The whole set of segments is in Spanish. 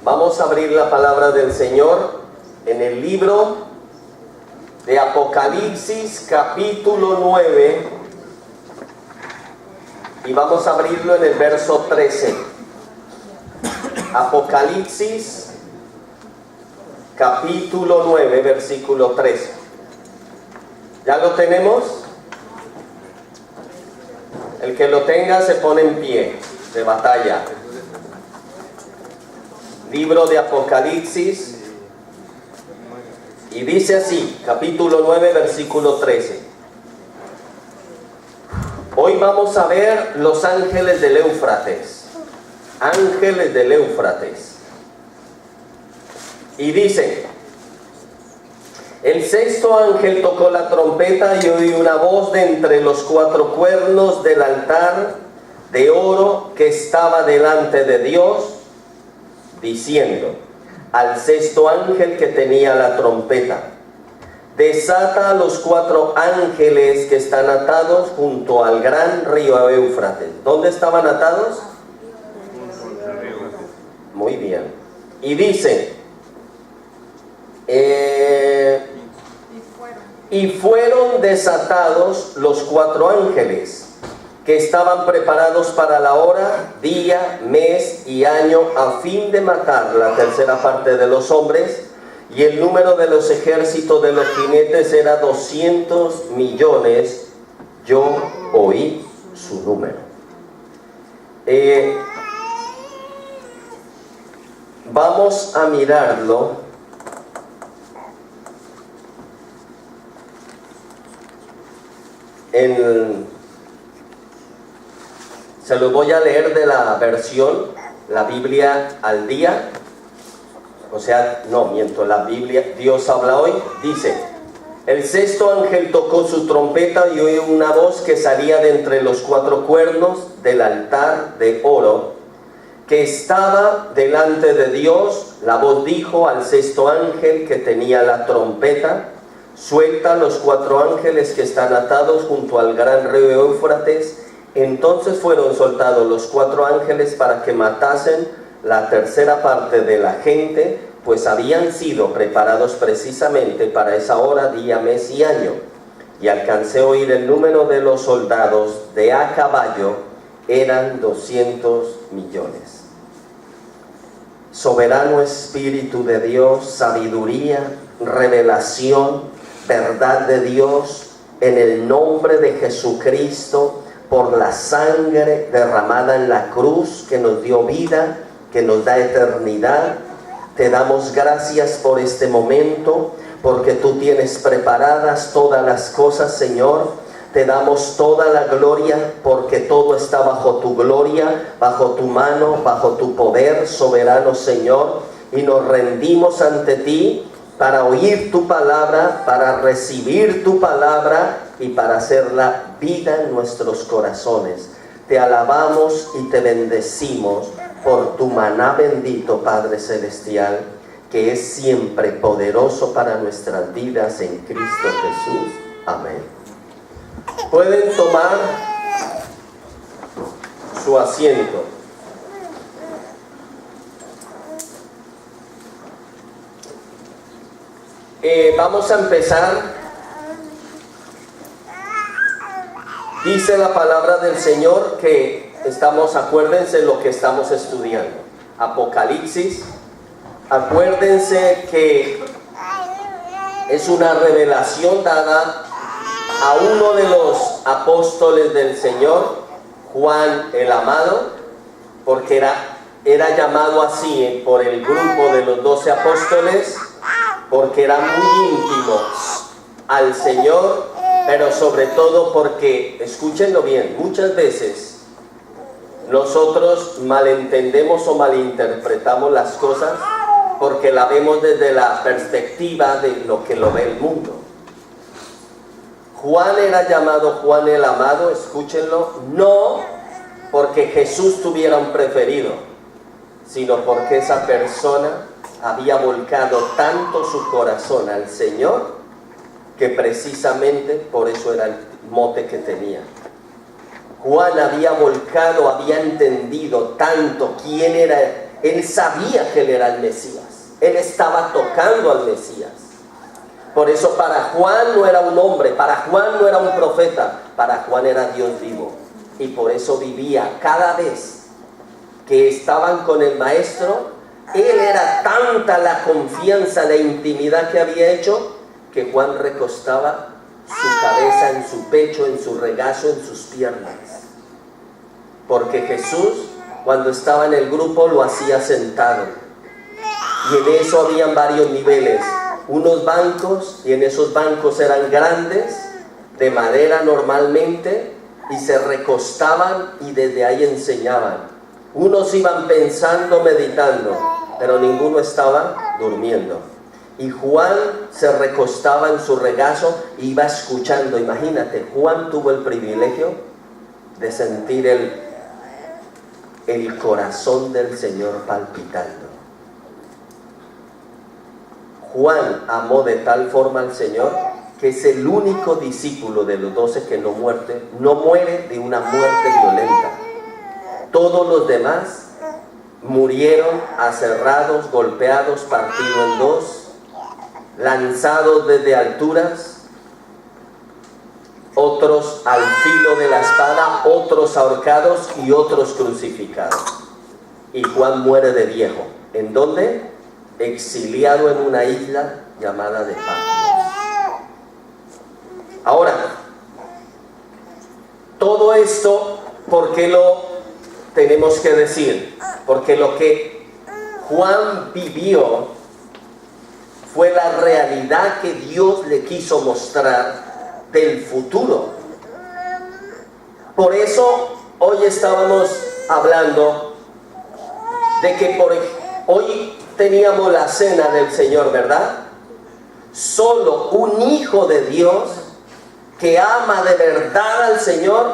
Vamos a abrir la palabra del Señor en el libro de Apocalipsis capítulo 9 y vamos a abrirlo en el verso 13. Apocalipsis capítulo 9 versículo 13. ¿Ya lo tenemos? El que lo tenga se pone en pie de batalla. Libro de Apocalipsis, y dice así, capítulo 9, versículo 13. Hoy vamos a ver los ángeles del Éufrates. Ángeles del Éufrates. Y dice: el sexto ángel tocó la trompeta y oí una voz de entre los cuatro cuernos del altar de oro que estaba delante de Dios, diciendo al sexto ángel que tenía la trompeta: desata a los cuatro ángeles que están atados junto al gran río Éufrates. ¿Dónde estaban atados? Muy bien. Y dice, y fueron desatados los cuatro ángeles que estaban preparados para la hora, día, mes y año, a fin de matar la tercera parte de los hombres, y el número de los ejércitos de los jinetes era 200 millones. Yo oí su número. Vamos a mirarlo. Se los voy a leer de la versión, la Biblia al día. O sea, no miento, la Biblia, Dios habla hoy. Dice: el sexto ángel tocó su trompeta y oí una voz que salía de entre los cuatro cuernos del altar de oro que estaba delante de Dios. La voz dijo al sexto ángel que tenía la trompeta: suelta los cuatro ángeles que están atados junto al gran río Éufrates. Entonces fueron soltados los cuatro ángeles para que matasen la tercera parte de la gente, pues habían sido preparados precisamente para esa hora, día, mes y año. Y alcancé a oír el número de los soldados de a caballo, eran 200 millones. Soberano Espíritu de Dios, sabiduría, revelación, verdad de Dios, en el nombre de Jesucristo, por la sangre derramada en la cruz que nos dio vida, que nos da eternidad. Te damos gracias por este momento, porque tú tienes preparadas todas las cosas, Señor. Te damos toda la gloria, porque todo está bajo tu gloria, bajo tu mano, bajo tu poder, soberano Señor. Y nos rendimos ante ti para oír tu palabra, para recibir tu palabra y para hacerla vida en nuestros corazones. Te alabamos y te bendecimos por tu maná bendito, Padre Celestial, que es siempre poderoso para nuestras vidas en Cristo Jesús. Amén. Pueden tomar su asiento. Vamos a empezar. Dice la palabra del Señor que acuérdense lo que estamos estudiando. Apocalipsis, acuérdense que es una revelación dada a uno de los apóstoles del Señor, Juan el Amado, porque era llamado así por el grupo de los 12 apóstoles, porque eran muy íntimos al Señor, pero sobre todo porque, escúchenlo bien, muchas veces nosotros malentendemos o malinterpretamos las cosas porque la vemos desde la perspectiva de lo que lo ve el mundo. Juan era llamado Juan el Amado, escúchenlo, no porque Jesús tuviera un preferido, sino porque esa persona había volcado tanto su corazón al Señor que precisamente por eso era el mote que tenía. Juan había volcado, había entendido tanto quién era Él sabía que él era el Mesías. Él estaba tocando al Mesías. Por eso para Juan no era un hombre, para Juan no era un profeta, para Juan era Dios vivo. Y por eso vivía cada vez que estaban con el maestro. Él era tanta la confianza, la intimidad que había hecho, que Juan recostaba su cabeza en su pecho, en su regazo, en sus piernas. Porque Jesús, cuando estaba en el grupo, lo hacía sentado. Y en eso habían varios niveles. Unos bancos, y en esos bancos eran grandes, de madera normalmente, y se recostaban y desde ahí enseñaban. Unos iban pensando, meditando, pero ninguno estaba durmiendo. Y Juan se recostaba en su regazo y iba escuchando. Imagínate, Juan tuvo el privilegio de sentir el corazón del Señor palpitando. Juan amó de tal forma al Señor que es el único discípulo de los 12 que no muere de una muerte violenta. Todos los demás murieron aserrados, golpeados, partidos en dos, lanzados desde alturas, otros al filo de la espada, otros ahorcados y otros crucificados. Y Juan muere de viejo. ¿En dónde? Exiliado en una isla llamada de Patmos. Ahora, todo esto, ¿por qué lo tenemos que decir? Porque lo que Juan vivió fue la realidad que Dios le quiso mostrar del futuro. Por eso hoy estábamos hablando de que hoy teníamos la cena del Señor, ¿verdad? Solo un hijo de Dios que ama de verdad al Señor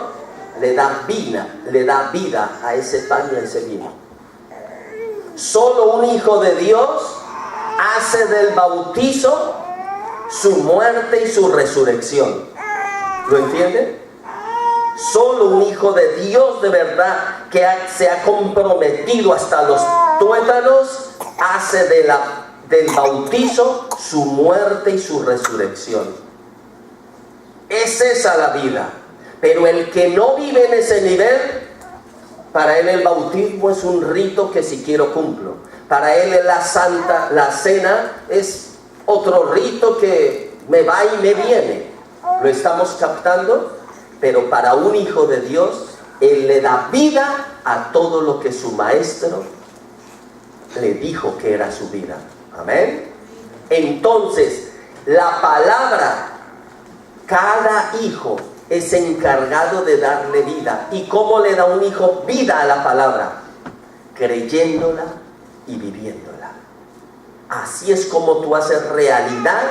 le da vida a ese pan y a ese vino. Solo un hijo de Dios hace del bautizo su muerte y su resurrección. ¿Lo entienden? Solo un hijo de Dios de verdad que se ha comprometido hasta los tuétanos hace del bautizo su muerte y su resurrección. Es esa la vida. Pero el que no vive en ese nivel, para él el bautismo es un rito que si quiero cumplo. Para él la cena es otro rito que me va y me viene. ¿Lo estamos captando? Pero para un hijo de Dios, él le da vida a todo lo que su maestro le dijo que era su vida. Amén. Entonces, la palabra, cada hijo es encargado de darle vida. ¿Y cómo le da un hijo vida a la palabra? Creyéndola y viviéndola. Así es como tú haces realidad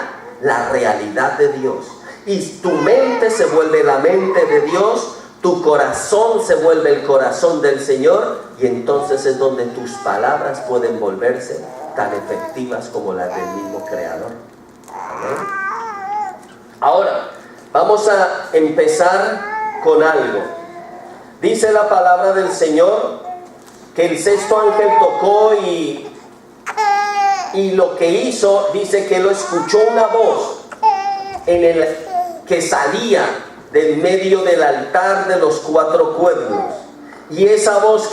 la realidad de Dios. Y tu mente se vuelve la mente de Dios, tu corazón se vuelve el corazón del Señor, y entonces es donde tus palabras pueden volverse tan efectivas como las del mismo Creador. ¿Amén? Ahora, vamos a empezar con algo. Dice la palabra del Señor que el sexto ángel tocó y lo que hizo, dice que lo escuchó una voz que salía del medio del altar de los 4 cuernos. Y esa voz,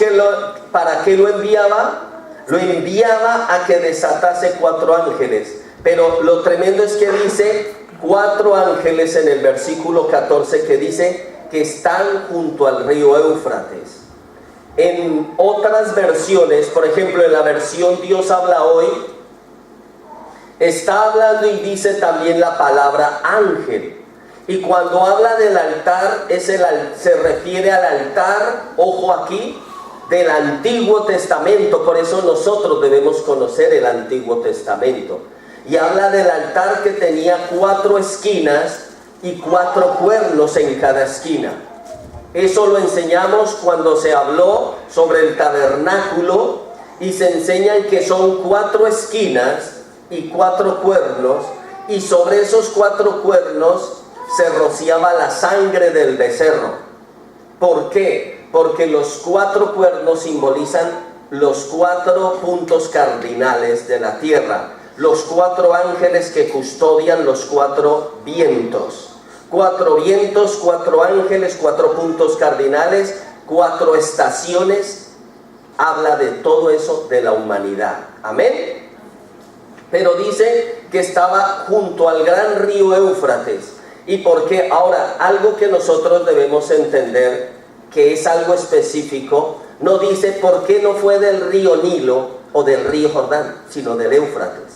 ¿para qué lo enviaba? Lo enviaba a que desatase 4 ángeles. Pero lo tremendo es que dice 4 ángeles en el versículo 14, que dice que están junto al río Éufrates. En otras versiones, por ejemplo en la versión Dios habla hoy, está hablando y dice también la palabra ángel. Y cuando habla del altar, se refiere al altar, ojo aquí, del Antiguo Testamento. Por eso nosotros debemos conocer el Antiguo Testamento. Y habla del altar que tenía 4 esquinas y 4 cuernos en cada esquina. Eso lo enseñamos cuando se habló sobre el tabernáculo, y se enseñan que son 4 esquinas y 4 cuernos, y sobre esos 4 cuernos se rociaba la sangre del becerro. ¿Por qué? Porque los 4 cuernos simbolizan los 4 puntos cardinales de la tierra, los 4 ángeles que custodian los 4 vientos. 4 vientos, 4 ángeles, 4 puntos cardinales, 4 estaciones. Habla de todo eso de la humanidad. Amén. Pero dice que estaba junto al gran río Éufrates. ¿Y por qué? Ahora, algo que nosotros debemos entender, que es algo específico, no dice por qué no fue del río Nilo o del río Jordán, sino del Éufrates.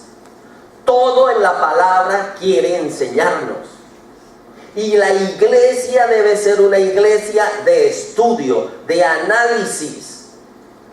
Todo en la palabra quiere enseñarnos. Y la iglesia debe ser una iglesia de estudio, de análisis.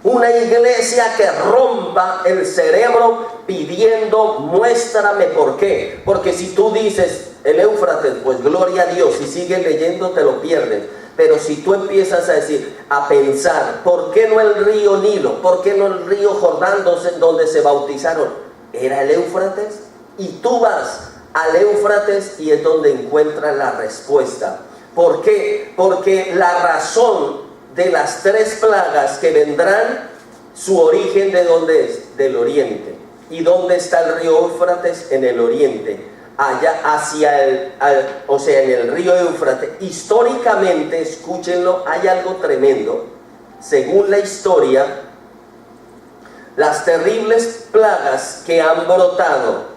Una iglesia que rompa el cerebro pidiendo, muéstrame por qué. Porque si tú dices el Éufrates, pues gloria a Dios, si sigues leyendo te lo pierdes. Pero si tú empiezas a decir, a pensar, ¿por qué no el río Nilo? ¿Por qué no el río Jordán donde se bautizaron? ¿Era el Éufrates? Y tú vas al Éufrates y es donde encuentras la respuesta. ¿Por qué? Porque la razón de las 3 plagas que vendrán, su origen ¿de dónde es? Del oriente. ¿Y dónde está el río Éufrates? En el oriente. Allá hacia en el río Éufrates. Históricamente, escúchenlo, hay algo tremendo. Según la historia, las terribles plagas que han brotado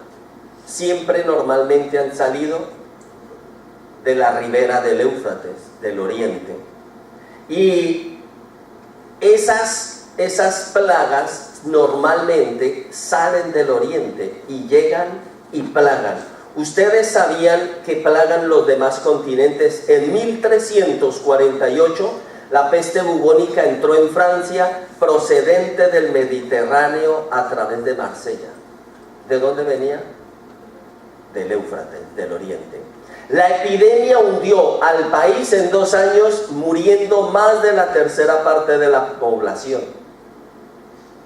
siempre normalmente han salido de la ribera del Éufrates, del oriente. Y esas plagas normalmente salen del oriente y llegan y plagan. ¿Ustedes sabían que plagan los demás continentes? En 1348 la peste bubónica entró en Francia procedente del Mediterráneo a través de Marsella. ¿De dónde venía? Del Éufrates, del oriente. La epidemia hundió al país en 2 años, muriendo más de la 1/3 parte de la población.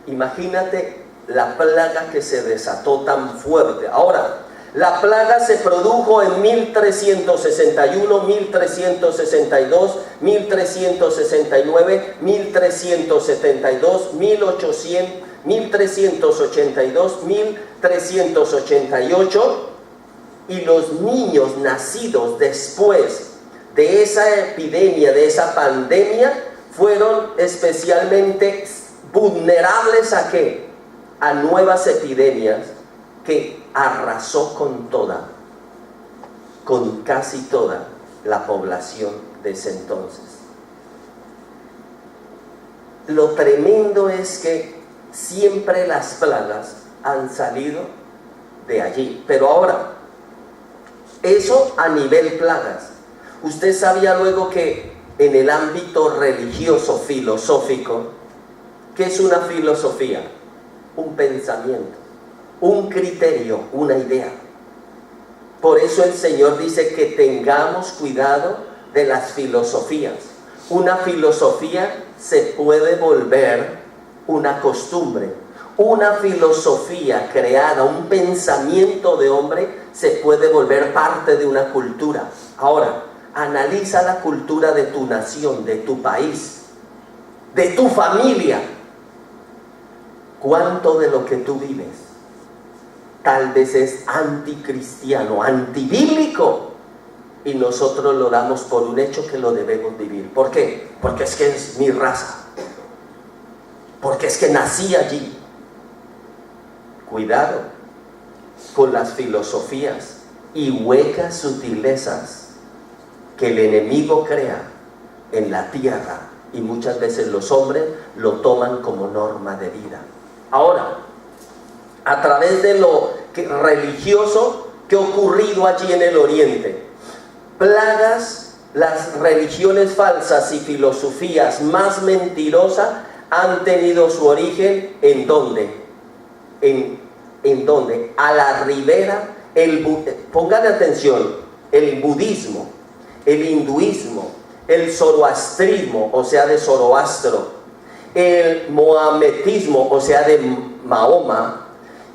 Imagínate la plaga que se desató tan fuerte. Ahora, la plaga se produjo en 1361, 1362, 1369, 1372, 1800, 1382, 1388. Y los niños nacidos después de esa epidemia, de esa pandemia, fueron especialmente vulnerables ¿a qué? A nuevas epidemias que arrasó con casi toda la población de ese entonces. Lo tremendo es que siempre las plagas han salido de allí. Pero ahora, eso a nivel plagas. Usted sabía luego que en el ámbito religioso, filosófico, ¿qué es una filosofía? Un pensamiento, un criterio, una idea. Por eso el Señor dice que tengamos cuidado de las filosofías. Una filosofía se puede volver una costumbre. Una filosofía creada, un pensamiento de hombre, se puede volver parte de una cultura. Ahora, analiza la cultura de tu nación, de tu país, de tu familia. ¿Cuánto de lo que tú vives tal vez es anticristiano, antibíblico? Y nosotros lo damos por un hecho que lo debemos vivir. ¿Por qué? Porque es que es mi raza. Porque es que nací allí. Cuidado con las filosofías y huecas sutilezas que el enemigo crea en la tierra, y muchas veces los hombres lo toman como norma de vida. Ahora, a través de lo religioso que ha ocurrido allí en el oriente, plagas, las religiones falsas y filosofías más mentirosas han tenido su origen ¿en dónde? ¿En dónde? A la ribera. Pongan atención, el budismo, el hinduismo, el zoroastrismo, o sea de Zoroastro, el mohametismo, o sea de Mahoma,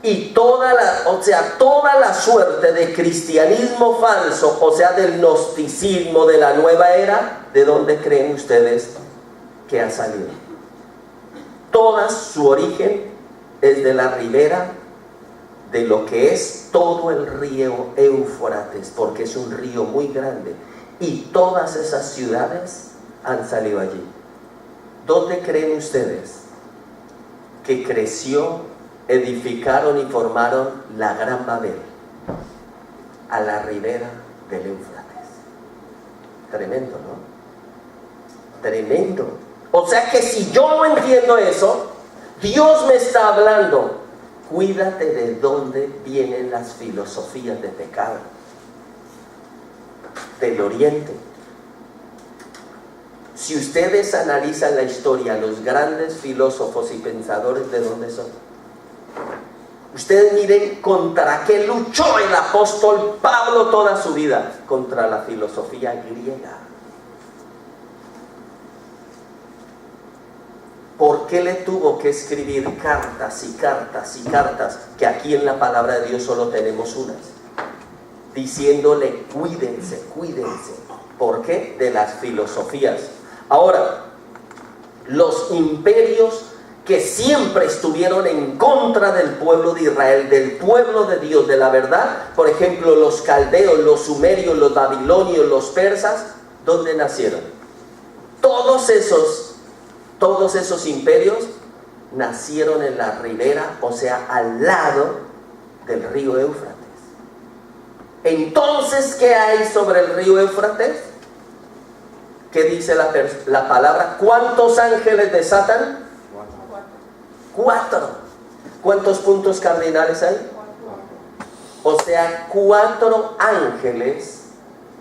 y toda la suerte de cristianismo falso, o sea del gnosticismo de la nueva era. ¿De dónde creen ustedes que ha salido? toda su origen es de la ribera de lo que es todo el río Éufrates, porque es un río muy grande, y todas esas ciudades han salido allí. ¿Dónde creen ustedes que creció, edificaron y formaron la Gran Babel? A la ribera del Éufrates. Tremendo, ¿no? Tremendo. O sea que si yo no entiendo eso, Dios me está hablando: cuídate de dónde vienen las filosofías de pecado. Del Oriente. Si ustedes analizan la historia, los grandes filósofos y pensadores, ¿de dónde son? Ustedes miren contra qué luchó el apóstol Pablo toda su vida: contra la filosofía griega. ¿Por qué le tuvo que escribir cartas y cartas y cartas? Que aquí en la palabra de Dios solo tenemos unas, diciéndole: cuídense, cuídense. ¿Por qué? De las filosofías. Ahora, los imperios que siempre estuvieron en contra del pueblo de Israel, del pueblo de Dios, de la verdad, por ejemplo, los caldeos, los sumerios, los babilonios, los persas, ¿dónde nacieron? Todos esos imperios nacieron en la ribera, o sea, al lado del río Éufrates. Entonces, ¿qué hay sobre el río Éufrates? ¿Qué dice la palabra? ¿Cuántos ángeles desatan? 4. ¿Cuántos puntos cardinales hay? O sea, 4 ángeles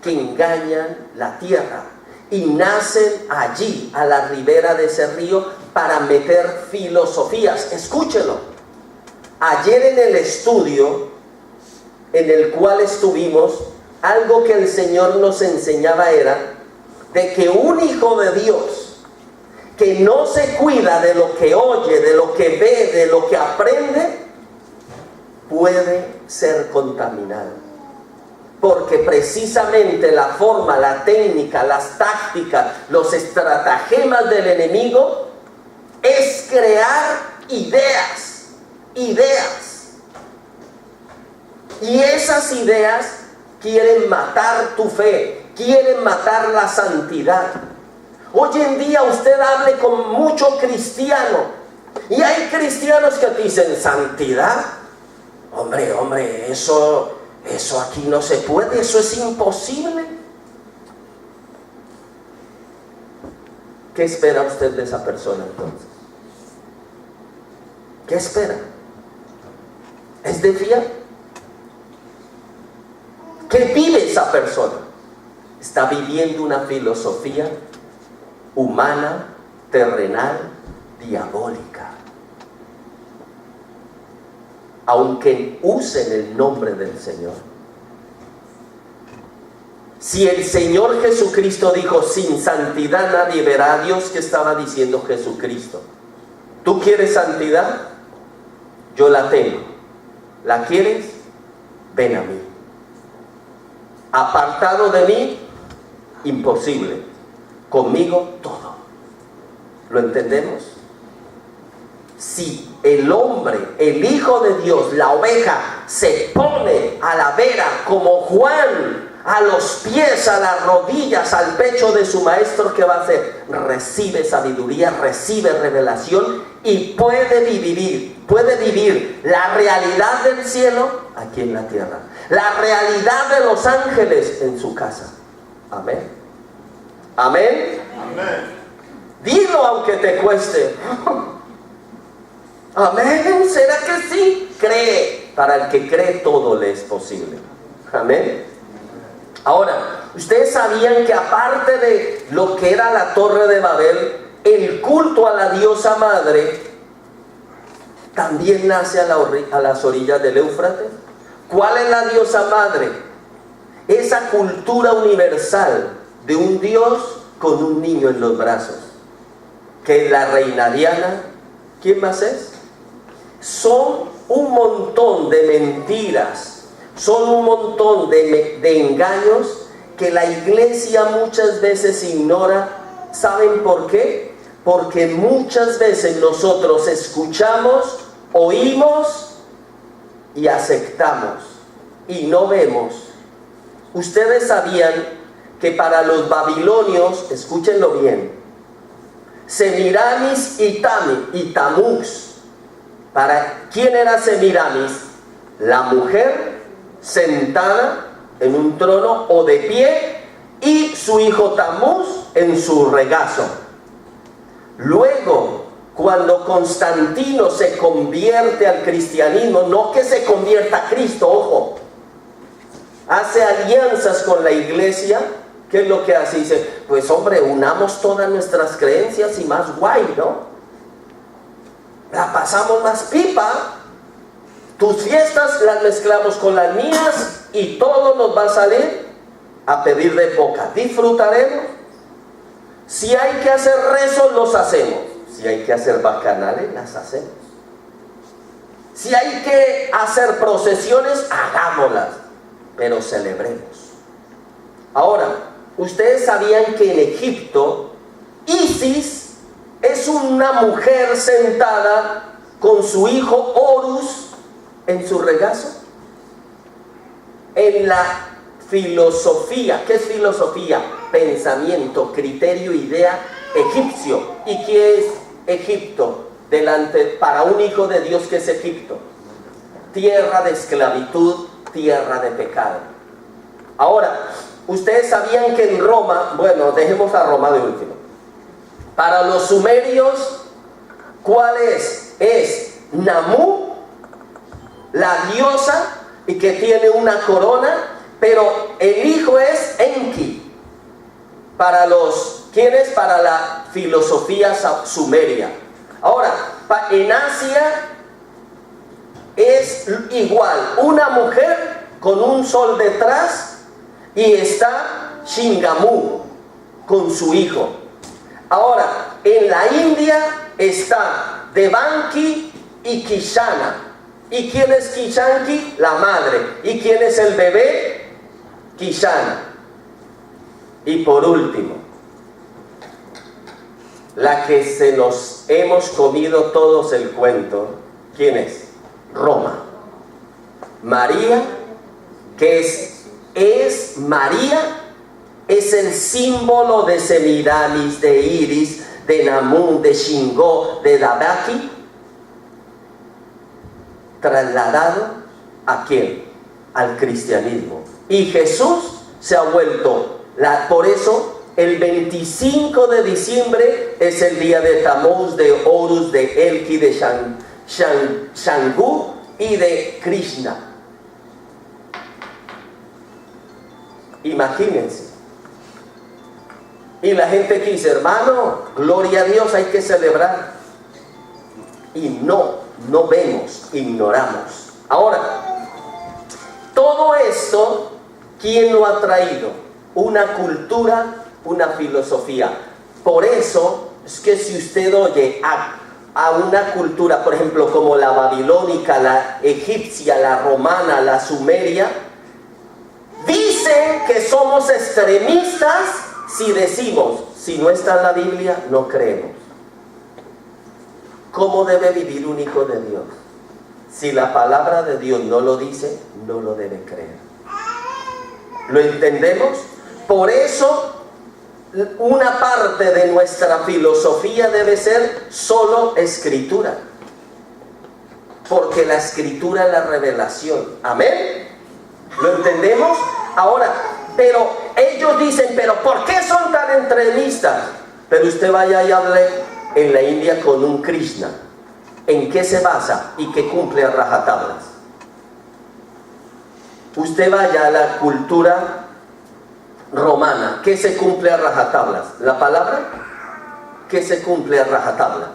que engañan la tierra y nacen allí, a la ribera de ese río, para meter filosofías. Escúchelo. Ayer en el estudio en el cual estuvimos, algo que el Señor nos enseñaba era de que un hijo de Dios que no se cuida de lo que oye, de lo que ve, de lo que aprende, puede ser contaminado. Porque precisamente la forma, la técnica, las tácticas, los estratagemas del enemigo es crear ideas. Y esas ideas quieren matar tu fe, quieren matar la santidad. Hoy en día usted hable con mucho cristiano y hay cristianos que te dicen: santidad, hombre, eso aquí no se puede, eso es imposible. ¿Qué espera usted de esa persona entonces? ¿Qué espera? ¿Es de fiar? ¿Qué vive esa persona? Está viviendo una filosofía humana, terrenal, diabólica. Aunque usen el nombre del Señor. Si el Señor Jesucristo dijo: sin santidad nadie verá a Dios, ¿qué estaba diciendo Jesucristo? ¿Tú quieres santidad? Yo la tengo. ¿La quieres? Ven a mí. Apartado de mí, imposible. Conmigo, todo. ¿Lo entendemos? Si el hombre, el Hijo de Dios, la oveja, se pone a la vera como Juan, a los pies, a las rodillas, al pecho de su maestro, ¿qué va a hacer? Recibe sabiduría, recibe revelación y puede vivir la realidad del cielo aquí en la tierra, la realidad de los ángeles en su casa. Amén. Amén. Amén. Dilo aunque te cueste. Amén. ¿Será que sí? Cree. Para el que cree, todo le es posible. Amén. Ahora, ustedes sabían que aparte de lo que era la Torre de Babel, el culto a la diosa madre también nace a las orillas del Éufrates. ¿Cuál es la diosa madre? Esa cultura universal de un Dios con un niño en los brazos, que es la reina Diana. ¿Quién más es? Son un montón de mentiras, son un montón de engaños que la iglesia muchas veces ignora. ¿Saben por qué? Porque muchas veces nosotros escuchamos, oímos y aceptamos y no vemos. Ustedes sabían que para los babilonios, escúchenlo bien, Semiramis y Tamuz. ¿Para quién era Semiramis? La mujer sentada en un trono o de pie, y su hijo Tamuz en su regazo. Luego, cuando Constantino se convierte al cristianismo, no que se convierta a Cristo, ojo, hace alianzas con la iglesia. ¿Qué es lo que hace? Dice, pues hombre, unamos todas nuestras creencias y más guay, ¿no? La pasamos más pipa. Tus fiestas las mezclamos con las mías y todo nos va a salir a pedir de boca. Disfrutaremos. Si hay que hacer rezos, los hacemos. Si hay que hacer bacanales, las hacemos. Si hay que hacer procesiones, hagámoslas. Pero celebremos. Ahora, ustedes sabían que en Egipto, Isis es una mujer sentada con su hijo Horus en su regazo. En la filosofía, ¿qué es filosofía? Pensamiento, criterio, idea egipcio. ¿Y qué es Egipto? Para un hijo de Dios, ¿qué es Egipto? Tierra de esclavitud, tierra de pecado. Ahora, ustedes sabían que en Roma, bueno, dejemos a Roma de último. Para los sumerios, ¿cuál es? Es Namu, la diosa, y que tiene una corona, pero el hijo es Enki. Para los, ¿quién es? Para la filosofía sumeria. Ahora, en Asia es igual, una mujer con un sol detrás, y está Shingamu con su hijo. Ahora, en la India está Devanki y Kishana. ¿Y quién es Kishanki? La madre. ¿Y quién es el bebé? Kishana. Y por último, la que se nos hemos comido todos el cuento, ¿quién es? Roma. María, que es María, es el símbolo de Semiramis, de Iris, de Namun, de Shingo, de Dabaki, trasladado ¿a quién? Al cristianismo. Y Jesús se ha vuelto, por eso el 25 de diciembre es el día de Tamuz, de Horus, de Elki, de Shangu y de Krishna. Imagínense. Y la gente que dice, hermano, gloria a Dios, hay que celebrar. Y no vemos, ignoramos. Ahora, todo esto, ¿quién lo ha traído? Una cultura, una filosofía. Por eso es que si usted oye a una cultura, por ejemplo, como la babilónica, la egipcia, la romana, la sumeria, dicen que somos extremistas si decimos, si no está en la Biblia, no creemos. ¿Cómo debe vivir un hijo de Dios? Si la palabra de Dios no lo dice, no lo debe creer. ¿Lo entendemos? Por eso, una parte de nuestra filosofía debe ser solo escritura. Porque la escritura es la revelación. ¿Amén? ¿Lo entendemos? Ahora, pero ellos dicen, pero ¿por qué son tan extremistas? Pero usted vaya y hable en la India con un Krishna. ¿En qué se basa y qué cumple a rajatablas? Usted vaya a la cultura romana. ¿Qué se cumple a rajatablas? ¿La palabra? ¿Qué se cumple a rajatabla?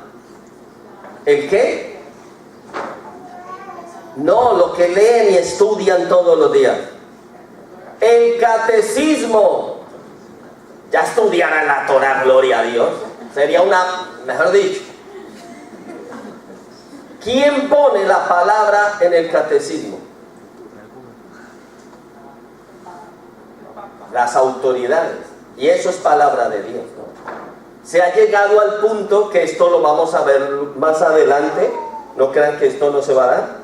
¿El qué? No, lo que leen y estudian todos los días. El catecismo. Ya estudiaran la Torah, gloria a Dios. Sería mejor dicho. ¿Quién pone la palabra en el catecismo? Las autoridades. Y eso es palabra de Dios, ¿no? Se ha llegado al punto que esto lo vamos a ver más adelante. No crean que esto no se va a dar.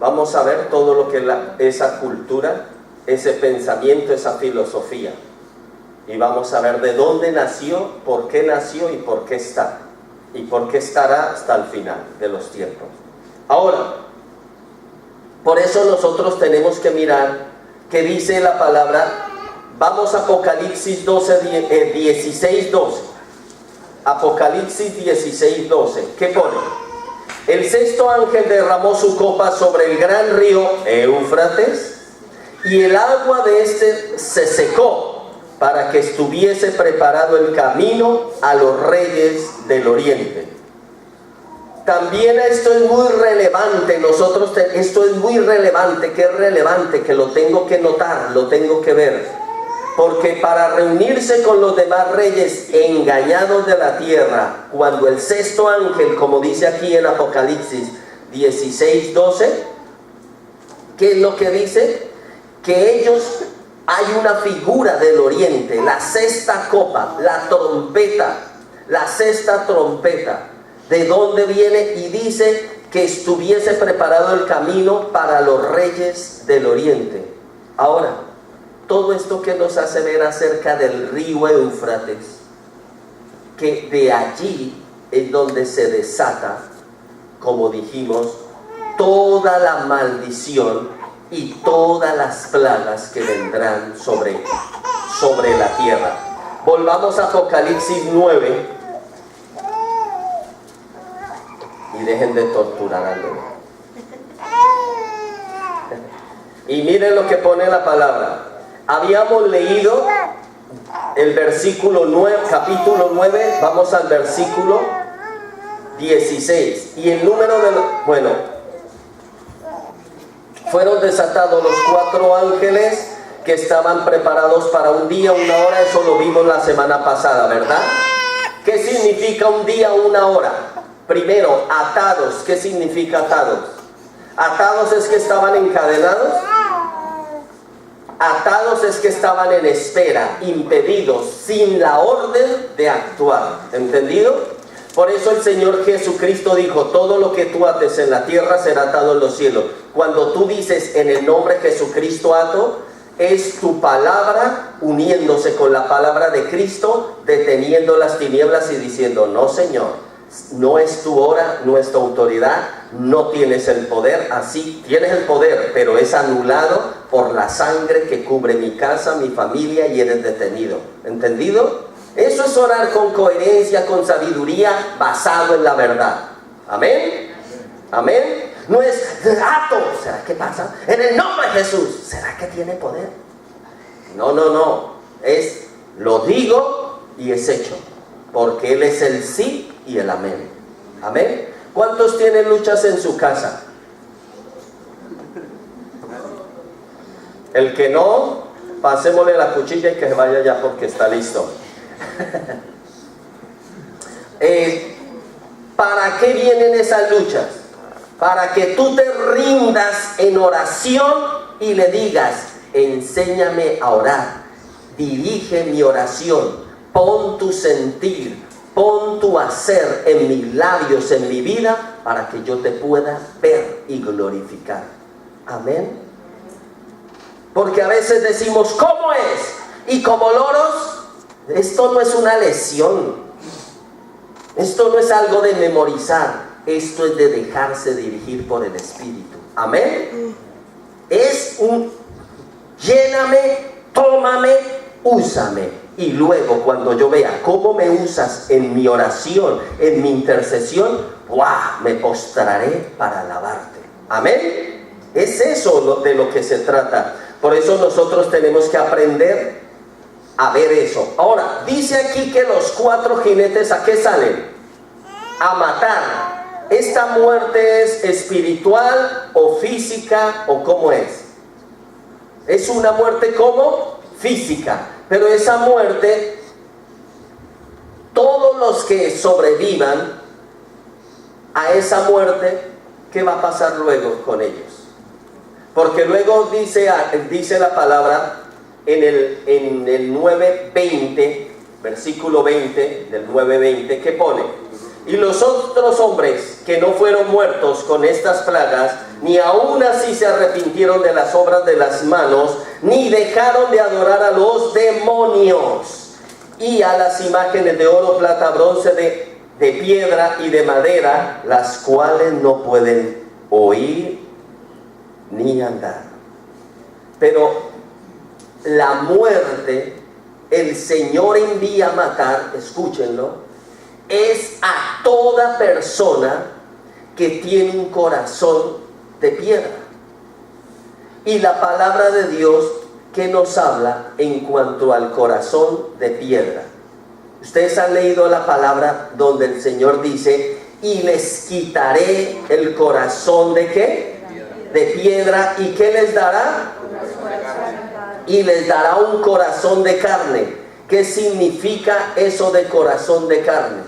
Vamos a ver todo lo que esa cultura, ese pensamiento, esa filosofía. Y vamos a ver de dónde nació, por qué nació y por qué está. Y por qué estará hasta el final de los tiempos. Ahora, por eso nosotros tenemos que mirar qué dice la palabra. Vamos a Apocalipsis 16, 12. Apocalipsis 16, 12. ¿Qué pone? El sexto ángel derramó su copa sobre el gran río Éufrates, y el agua de este se secó, para que estuviese preparado el camino a los reyes del oriente. También esto es muy relevante, esto es muy relevante, que es relevante, que lo tengo que notar, lo tengo que ver. Porque para reunirse con los demás reyes engañados de la tierra, cuando el sexto ángel, como dice aquí en Apocalipsis 16, 12, ¿qué es lo que dice? Que ellos, hay una figura del oriente, la sexta copa, la trompeta, la sexta trompeta. ¿De dónde viene? Y dice que estuviese preparado el camino para los reyes del oriente. Ahora, todo esto que nos hace ver acerca del río Éufrates, que de allí es donde se desata, como dijimos, toda la maldición y todas las plagas que vendrán sobre la tierra. Volvamos a Apocalipsis 9 y dejen de torturar al bebé. Y miren lo que pone la palabra. Habíamos leído el versículo 9, capítulo 9, vamos al versículo 16. Y el número de fueron desatados los 4 ángeles que estaban preparados para un día, una hora. Eso lo vimos la semana pasada, ¿verdad? ¿Qué significa un día, una hora? Primero, atados. ¿Qué significa atados? Atados es que estaban encadenados. Atados es que estaban en espera, impedidos, sin la orden de actuar. ¿Entendido? Por eso el Señor Jesucristo dijo: todo lo que tú ates en la tierra será atado en los cielos. Cuando tú dices en el nombre de Jesucristo ato, es tu palabra uniéndose con la palabra de Cristo, deteniendo las tinieblas y diciendo: no, Señor, no es tu hora, no es tu autoridad, no tienes el poder. Así tienes el poder, pero es anulado por la sangre que cubre mi casa, mi familia, y eres detenido. ¿Entendido? Eso es orar con coherencia, con sabiduría, basado en la verdad. ¿Amén? ¿Amén? No es ato. ¿Será que pasa? En el nombre de Jesús. ¿Será que tiene poder? No. Es lo digo y es hecho. Porque Él es el sí y el amén. ¿Amén? ¿Cuántos tienen luchas en su casa? El que no, pasémosle la cuchilla y que se vaya ya porque está listo. ¿Para qué vienen esas luchas? Para que tú te rindas en oración y le digas: enséñame a orar, dirige mi oración, pon tu sentir, pon tu hacer en mis labios, en mi vida, para que yo te pueda ver y glorificar. Amén. Porque a veces decimos: ¿cómo es? Y como loros. Esto no es una lesión, esto no es algo de memorizar, esto es de dejarse dirigir por el Espíritu. Amén. Es un lléname, tómame, úsame. Y luego cuando yo vea cómo me usas en mi oración, en mi intercesión, ¡guau!, me postraré para alabarte. Amén. Es eso de lo que se trata. Por eso nosotros tenemos que aprender a ver eso. Ahora, dice aquí que los 4 jinetes, ¿a qué salen? A matar. ¿Esta muerte es espiritual o física o cómo es? Es una muerte como física. Pero esa muerte, todos los que sobrevivan a esa muerte, ¿qué va a pasar luego con ellos? Porque luego dice la palabra en el 9:20, versículo 20, del 9:20, que pone: y los otros hombres que no fueron muertos con estas plagas, ni aún así se arrepintieron de las obras de las manos, ni dejaron de adorar a los demonios y a las imágenes de oro, plata, bronce, de piedra y de madera, las cuales no pueden oír ni andar. Pero la muerte, el Señor envía a matar, escúchenlo, es a toda persona que tiene un corazón de piedra. Y la palabra de Dios que nos habla en cuanto al corazón de piedra. Ustedes han leído la palabra donde el Señor dice: y les quitaré el corazón de ¿qué? De piedra. ¿Y qué les dará? Y les dará un corazón de carne. ¿Qué significa eso de corazón de carne?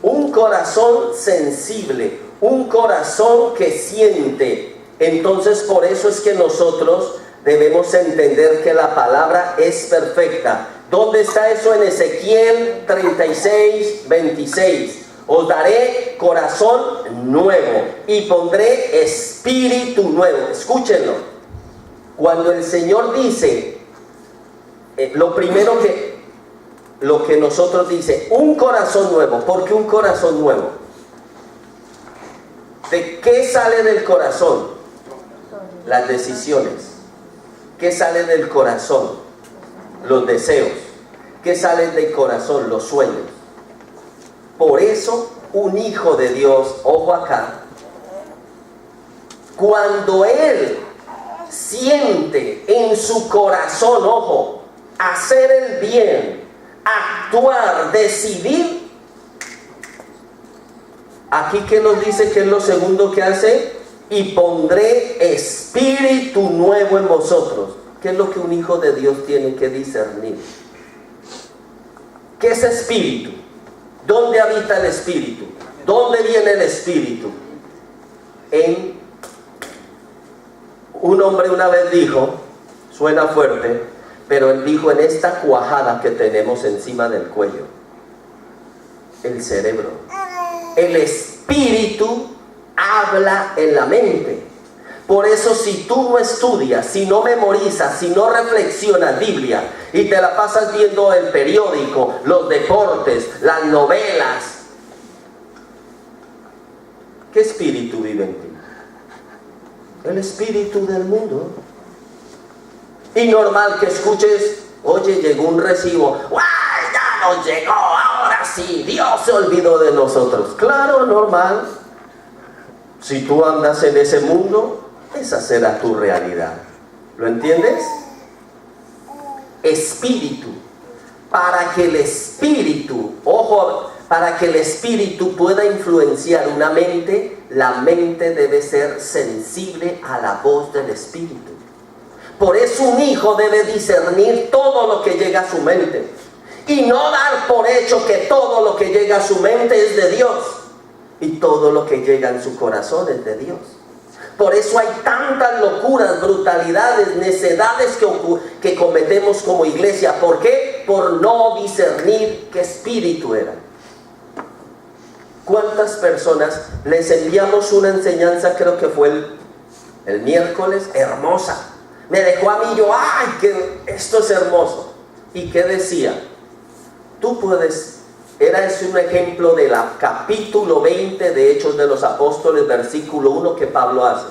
Un corazón sensible, un corazón que siente. Entonces, por eso es que nosotros debemos entender que la palabra es perfecta. ¿Dónde está eso? En Ezequiel 36:26. Os daré corazón nuevo y pondré espíritu nuevo. Escúchenlo. Cuando el Señor dice, lo que nosotros dice, un corazón nuevo. ¿Por qué un corazón nuevo? ¿De qué sale del corazón? Las decisiones. ¿Qué sale del corazón? Los deseos. ¿Qué sale del corazón? Los sueños. Por eso un hijo de Dios, ojo acá, cuando él siente en su corazón, ojo, hacer el bien, actuar, decidir, aquí que nos dice que es lo segundo que hace: y pondré espíritu nuevo en vosotros. ¿Qué es lo que un hijo de Dios tiene que discernir? ¿Qué es espíritu? ¿Dónde habita el espíritu? ¿Dónde viene el espíritu? Un hombre una vez dijo, suena fuerte, pero él dijo: en esta cuajada que tenemos encima del cuello, el cerebro, el espíritu habla en la mente. Por eso, si tú no estudias, si no memorizas, si no reflexionas Biblia y te la pasas viendo el periódico, los deportes, las novelas, ¿qué espíritu vive en ti? El espíritu del mundo. Y normal que escuches: oye, llegó un recibo, ¡guay! Ya nos llegó, ahora sí, Dios se olvidó de nosotros. Claro, normal. Si tú andas en ese mundo, esa será tu realidad. ¿Lo entiendes? Espíritu. Para que el espíritu, ojo, para que el espíritu pueda influenciar una mente, la mente debe ser sensible a la voz del espíritu. Por eso un hijo debe discernir todo lo que llega a su mente y no dar por hecho que todo lo que llega a su mente es de Dios y todo lo que llega en su corazón es de Dios. Por eso hay tantas locuras, brutalidades, necedades que cometemos como iglesia. ¿Por qué? Por no discernir qué espíritu era. ¿Cuántas personas les enviamos una enseñanza? Creo que fue el miércoles, hermosa. Me dejó a mí, yo, ¡ay, que esto es hermoso! ¿Y qué decía? Tú puedes, era ese un ejemplo del capítulo 20 de Hechos de los Apóstoles, versículo 1 que Pablo hace.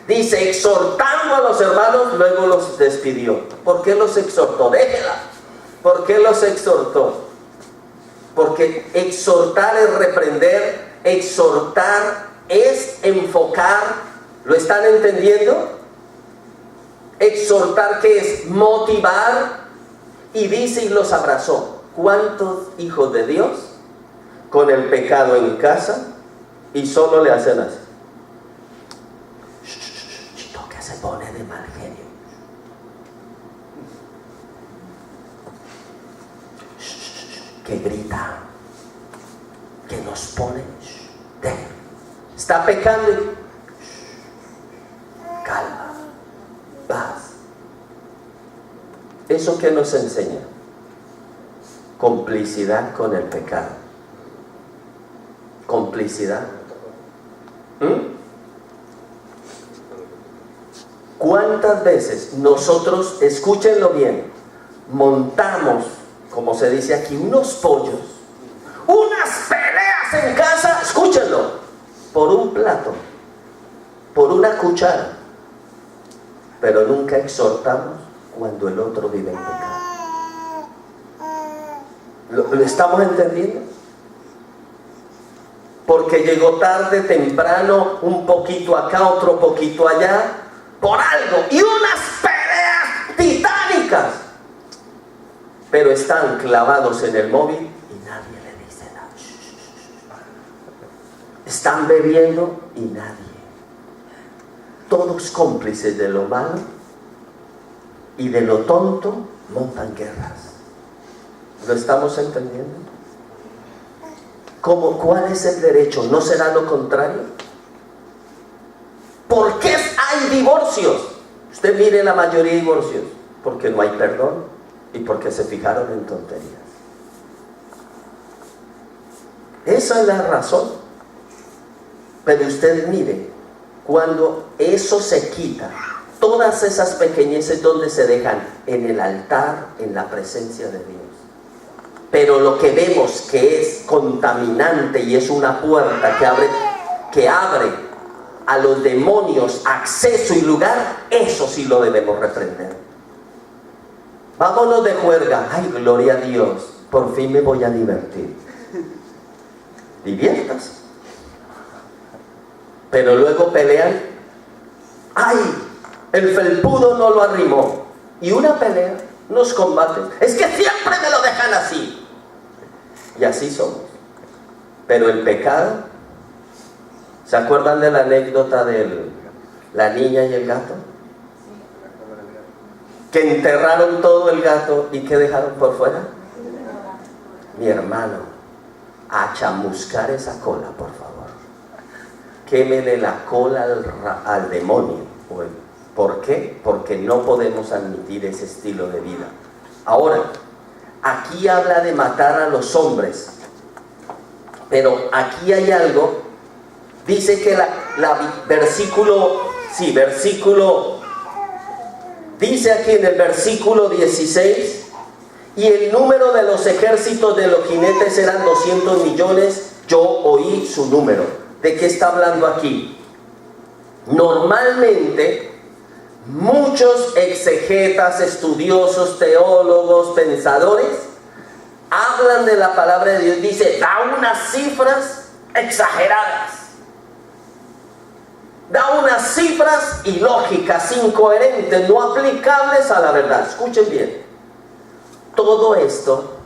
Dice: exhortando a los hermanos, luego los despidió. ¿Por qué los exhortó? Déjela. ¿Por qué los exhortó? Porque exhortar es reprender, exhortar es enfocar. ¿Lo están entendiendo? Exhortar, ¿qué es? Motivar. Y dice: y los abrazó. ¿Cuántos hijos de Dios con el pecado en casa y solo le hacen así? Chito, que se pone de mal genio. Que grita, que nos pone, está pecando y calma, paz. ¿Eso qué nos enseña? Complicidad con el pecado. Complicidad. ¿Cuántas veces nosotros, escúchenlo bien, montamos, como se dice aquí, unos pollos, unas peleas en casa, escúchenlo, por un plato, por una cuchara, pero nunca exhortamos cuando el otro vive en pecado? ¿Lo estamos entendiendo? Porque llegó tarde, temprano, un poquito acá, otro poquito allá, por algo, y unas peleas titánicas, pero están clavados en el móvil y nadie le dice nada. Están bebiendo y nadie. Todos cómplices de lo malo y de lo tonto montan guerras. ¿Lo estamos entendiendo? ¿Cómo? ¿Cuál es el derecho? ¿No será lo contrario? ¿Por qué hay divorcios? Usted mire la mayoría de divorcios. Porque no hay perdón y porque se fijaron en tonterías. Esa es la razón. Pero usted mire, cuando eso se quita, todas esas pequeñeces donde se dejan en el altar, en la presencia de Dios. Pero lo que vemos que es contaminante y es una puerta que abre a los demonios acceso y lugar, eso sí lo debemos reprender. Vámonos de juerga. Ay, gloria a Dios, por fin me voy a divertir. Diviértase. Pero luego pelean. Ay, el felpudo no lo arrimó. Y una pelea, unos combates. Es que siempre me lo dejan así. Y así somos. Pero el pecado, ¿se acuerdan de la anécdota de la niña y el gato? Que enterraron todo el gato y ¿qué dejaron por fuera? Mi hermano, a chamuscar esa cola, por favor. Quémele la cola al demonio. ¿Por qué? Porque no podemos admitir ese estilo de vida. Ahora, aquí habla de matar a los hombres, pero aquí hay algo. Dice que dice aquí en el versículo 16, y el número de los ejércitos de los jinetes eran 200 millones, yo oí su número. ¿De qué está hablando aquí? Normalmente, muchos exegetas, estudiosos, teólogos, pensadores, hablan de la palabra de Dios, dice, da unas cifras exageradas. Da unas cifras ilógicas, incoherentes, no aplicables a la verdad. Escuchen bien. Todo esto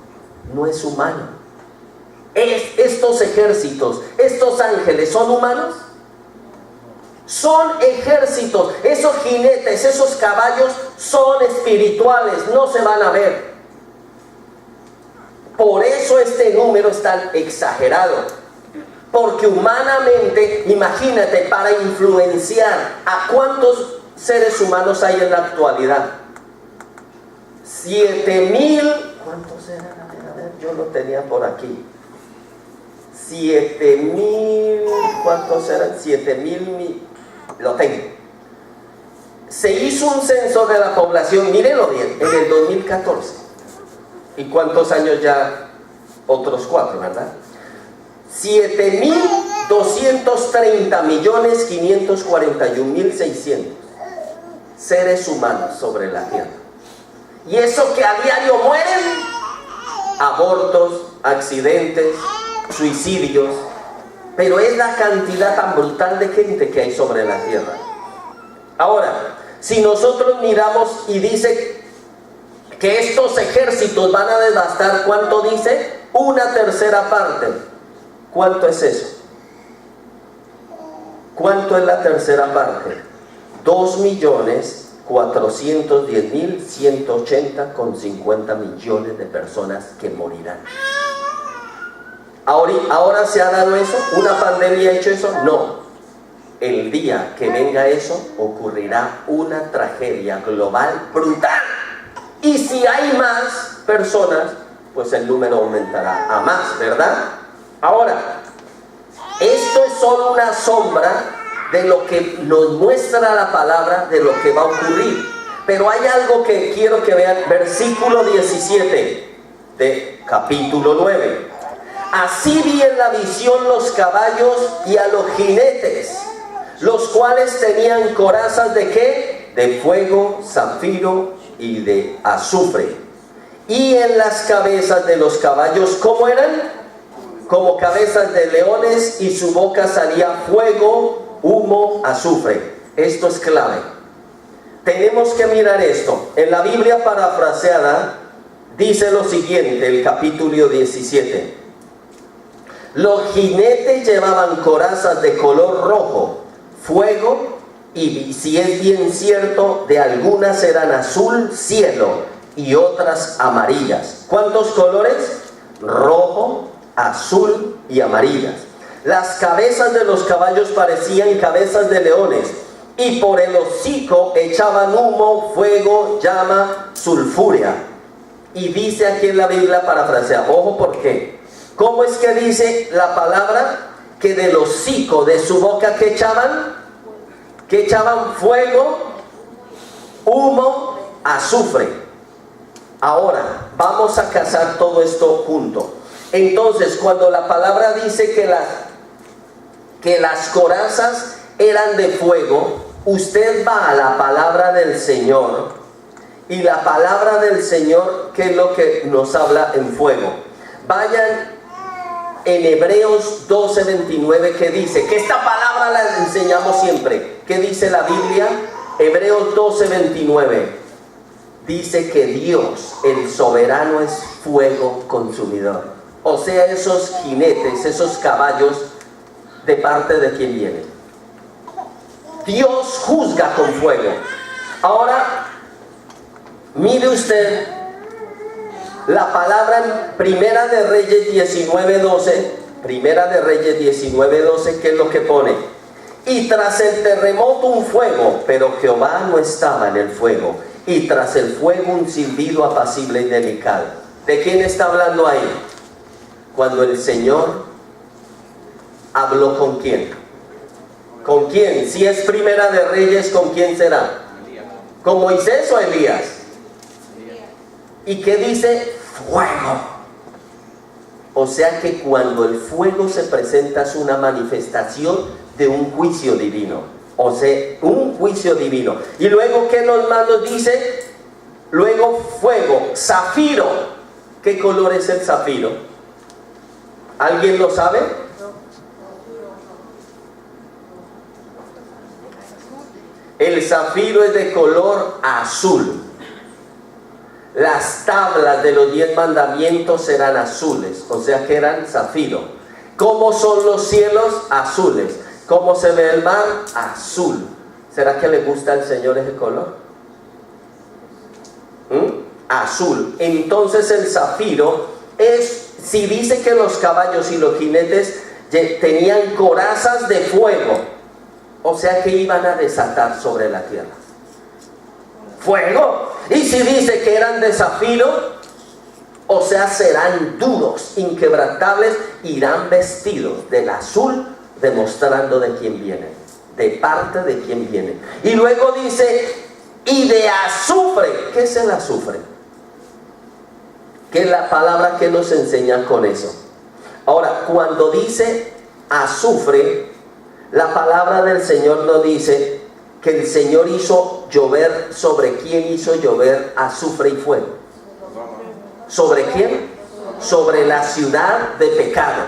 no es humano. Estos ejércitos, estos ángeles, ¿son humanos? Son ejércitos. Esos jinetes, esos caballos son espirituales, no se van a ver. Por eso este número es tan exagerado. Porque humanamente, imagínate, para influenciar a cuántos seres humanos hay en la actualidad. 7,000, ¿cuántos eran? A ver, yo lo tenía por aquí. 7,000, ¿cuántos eran? 7,000, lo tengo. Se hizo un censo de la población, mírenlo bien, en el 2014. ¿Y cuántos años ya? Otros 4, ¿verdad? 7,230,541,600 seres humanos sobre la tierra. Y eso que a diario mueren, abortos, accidentes, suicidios, pero es la cantidad tan brutal de gente que hay sobre la tierra. Ahora, si nosotros miramos y dice que estos ejércitos van a devastar, ¿cuánto dice? 1/3 parte. ¿Cuánto es eso? ¿Cuánto es la tercera parte? 2,410,180,50 millones de personas que morirán. ¿Ahora se ha dado eso? ¿Una pandemia ha hecho eso? No. El día que venga eso, ocurrirá una tragedia global brutal. Y si hay más personas, pues el número aumentará a más, ¿verdad? Ahora, esto es solo una sombra de lo que nos muestra la palabra de lo que va a ocurrir. Pero hay algo que quiero que vean, versículo 17 de capítulo 9. Así vi en la visión los caballos y a los jinetes, los cuales tenían corazas ¿de qué? De fuego, zafiro y de azufre. Y en las cabezas de los caballos, ¿cómo eran? Como cabezas de leones, y su boca salía fuego, humo, azufre. Esto es clave. Tenemos que mirar esto. En la Biblia parafraseada dice lo siguiente, el capítulo 17. Los jinetes llevaban corazas de color rojo, fuego, y si es bien cierto, de algunas eran azul cielo y otras amarillas. ¿Cuántos colores? Rojo, azul y amarillas. Las cabezas de los caballos parecían cabezas de leones, y por el hocico echaban humo, fuego, llama, sulfuria. Y dice aquí en la Biblia parafraseada, ojo, ¿por qué? ¿Cómo es que dice la palabra? Que del hocico de su boca que echaban fuego, humo, azufre. Ahora vamos a casar todo esto junto. Entonces, cuando la palabra dice que las corazas eran de fuego, usted va a la palabra del Señor, y la palabra del Señor, ¿qué es lo que nos habla en fuego? Vayan en Hebreos 12:29, que dice, que esta palabra la enseñamos siempre. ¿Qué dice la Biblia? Hebreos 12:29. Dice que Dios, el soberano, es fuego consumidor. O sea, esos jinetes, esos caballos, ¿de parte de quién vienen? Dios juzga con fuego. Ahora, mire usted la palabra en Primera de Reyes 19:12. Primera de Reyes 19:12, ¿qué es lo que pone? Y tras el terremoto un fuego, pero Jehová no estaba en el fuego. Y tras el fuego un silbido apacible y delicado. ¿De quién está hablando ahí? Cuando el Señor habló, ¿con quién? ¿Con quién? Si es Primera de Reyes, ¿con quién será? ¿Con Moisés o Elías? ¿Y qué dice? Fuego. O sea que cuando el fuego se presenta es una manifestación de un juicio divino. O sea, un juicio divino. Y luego, ¿qué los mandos dice? Luego fuego, zafiro. ¿Qué color es el zafiro? ¿Alguien lo sabe? El zafiro es de color azul. Las tablas de los 10 mandamientos eran azules, o sea que eran zafiro. ¿Cómo son los cielos? Azules. ¿Cómo se ve el mar? Azul. ¿Será que le gusta al Señor ese color? Azul. Entonces el zafiro es, si dice que los caballos y los jinetes tenían corazas de fuego, o sea que iban a desatar sobre la tierra fuego. Y si dice que eran de zafiro, o sea, serán duros, inquebrantables, irán vestidos del azul, demostrando de quién vienen, de parte de quién vienen. Y luego dice, y de azufre. ¿Qué es el azufre? ¿Qué es la palabra que nos enseña con eso? Ahora, cuando dice azufre, la palabra del Señor nos dice que el Señor hizo llover. ¿Sobre quién hizo llover azufre y fuego? ¿Sobre quién? Sobre la ciudad de pecado.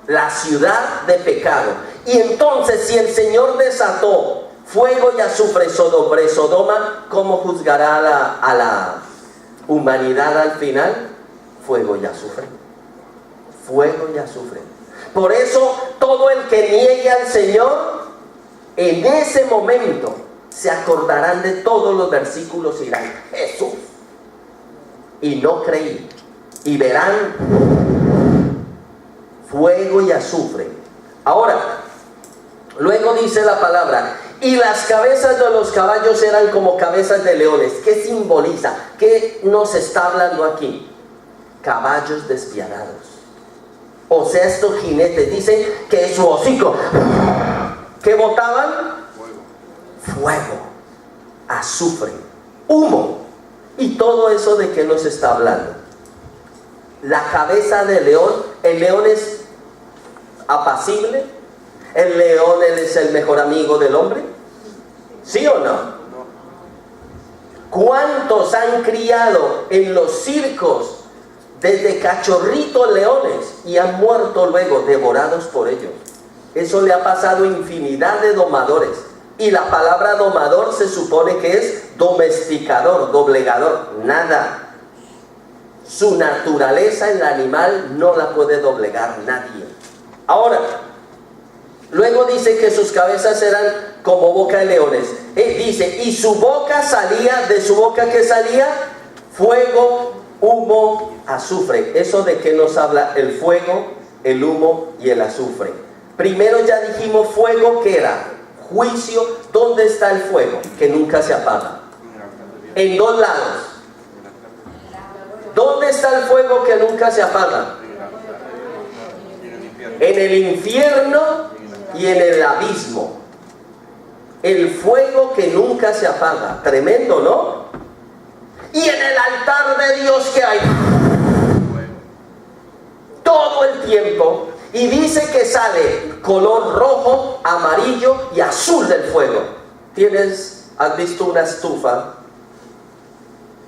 La ciudad de pecado. Y entonces, si el Señor desató fuego y azufre sobre Sodoma, ¿cómo juzgará a la humanidad al final? Fuego y azufre. Fuego y azufre. Por eso, todo el que niegue al Señor, en ese momento se acordarán de todos los versículos y dirán, Jesús, y no creí, y verán fuego y azufre. Ahora, luego dice la palabra, y las cabezas de los caballos eran como cabezas de leones. ¿Qué simboliza? ¿Qué nos está hablando aquí? caballos despiadados. O sea, estos jinetes dicen que su hocico, ¿qué botaban? Fuego, azufre, humo. ¿Y todo eso de qué nos está hablando? La cabeza del león, el león es apacible, el león es el mejor amigo del hombre, ¿sí o no? ¿Cuántos han criado en los circos desde cachorritos leones y han muerto luego devorados por ellos? Eso le ha pasado a infinidad de domadores. Y la palabra domador se supone que es domesticador, doblegador. Nada. Su naturaleza, el animal, no la puede doblegar nadie. Ahora, luego dice que sus cabezas eran como boca de leones. Dice, y su boca salía, de su boca ¿qué salía? Fuego, humo, azufre. ¿Eso de qué nos habla el fuego, el humo y el azufre? Primero ya dijimos fuego, ¿qué era? Juicio. ¿Dónde está el fuego? Que nunca se apaga. En dos lados. ¿Dónde está el fuego que nunca se apaga? En el infierno y en el abismo. El fuego que nunca se apaga. Tremendo, ¿no? Y en el altar de Dios que hay todo el tiempo. Y dice que sale color rojo, amarillo y azul del fuego. ¿Has visto una estufa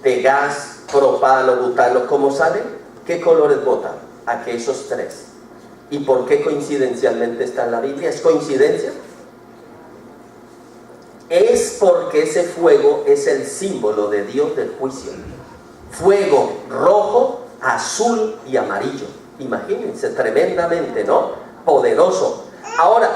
de gas, propano, butano? ¿Cómo sale? ¿Qué colores botan? Aquí esos tres. ¿Y por qué coincidencialmente está en la Biblia? ¿Es coincidencia? Es porque ese fuego es el símbolo de Dios del juicio. Fuego rojo, azul y amarillo. Imagínense, tremendamente, ¿no? Poderoso. Ahora,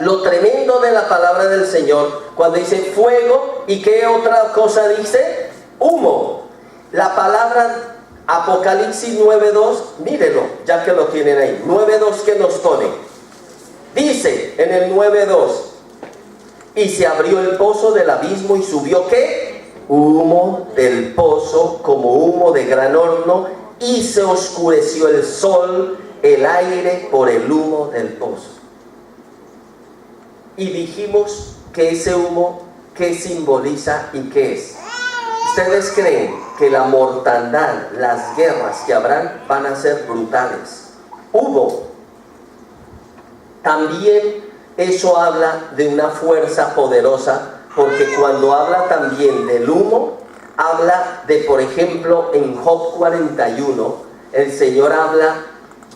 lo tremendo de la palabra del Señor, cuando dice fuego, ¿y qué otra cosa dice? Humo. La palabra Apocalipsis 9.2, mírenlo, ya que lo tienen ahí. 9.2 que nos pone. Dice en el 9.2, y se abrió el pozo del abismo y subió, ¿qué? Humo del pozo como humo de gran horno, y se oscureció el sol, el aire por el humo del pozo. Y dijimos que ese humo, ¿qué simboliza y qué es? ¿Ustedes creen que la mortandad, las guerras que habrán van a ser brutales? Hubo. También eso habla de una fuerza poderosa, porque cuando habla también del humo, habla de, por ejemplo, en Job 41, el Señor habla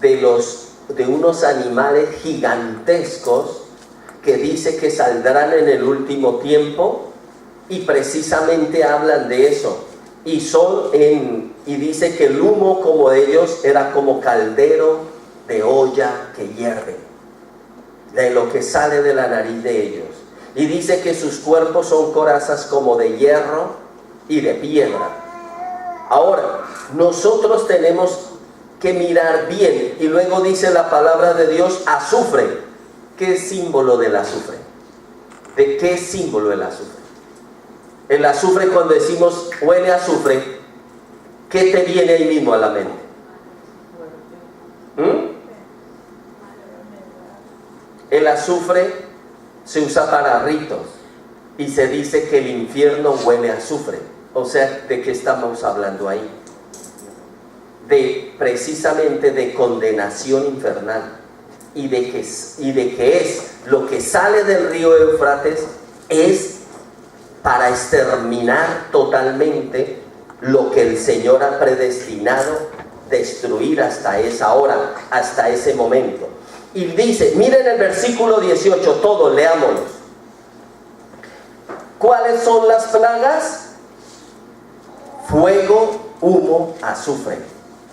de unos animales gigantescos que dice que saldrán en el último tiempo, y precisamente hablan de eso. Y dice que el humo como de ellos era como caldero de olla que hierve, de lo que sale de la nariz de ellos. Y dice que sus cuerpos son corazas como de hierro y de piedra. Ahora, nosotros tenemos que mirar bien. Y luego dice la palabra de Dios, azufre. ¿Qué es símbolo del azufre? ¿De qué es símbolo el azufre? El azufre, cuando decimos huele a azufre, ¿qué te viene ahí mismo a la mente? El azufre se usa para ritos y se dice que el infierno huele a azufre. O sea, ¿de qué estamos hablando ahí? Precisamente de condenación infernal, y de que es lo que sale del río Éufrates, es para exterminar totalmente lo que el Señor ha predestinado destruir hasta esa hora, hasta ese momento. Y dice, miren el versículo 18, todos leámoslos. ¿Cuáles son las plagas? Fuego, humo, azufre.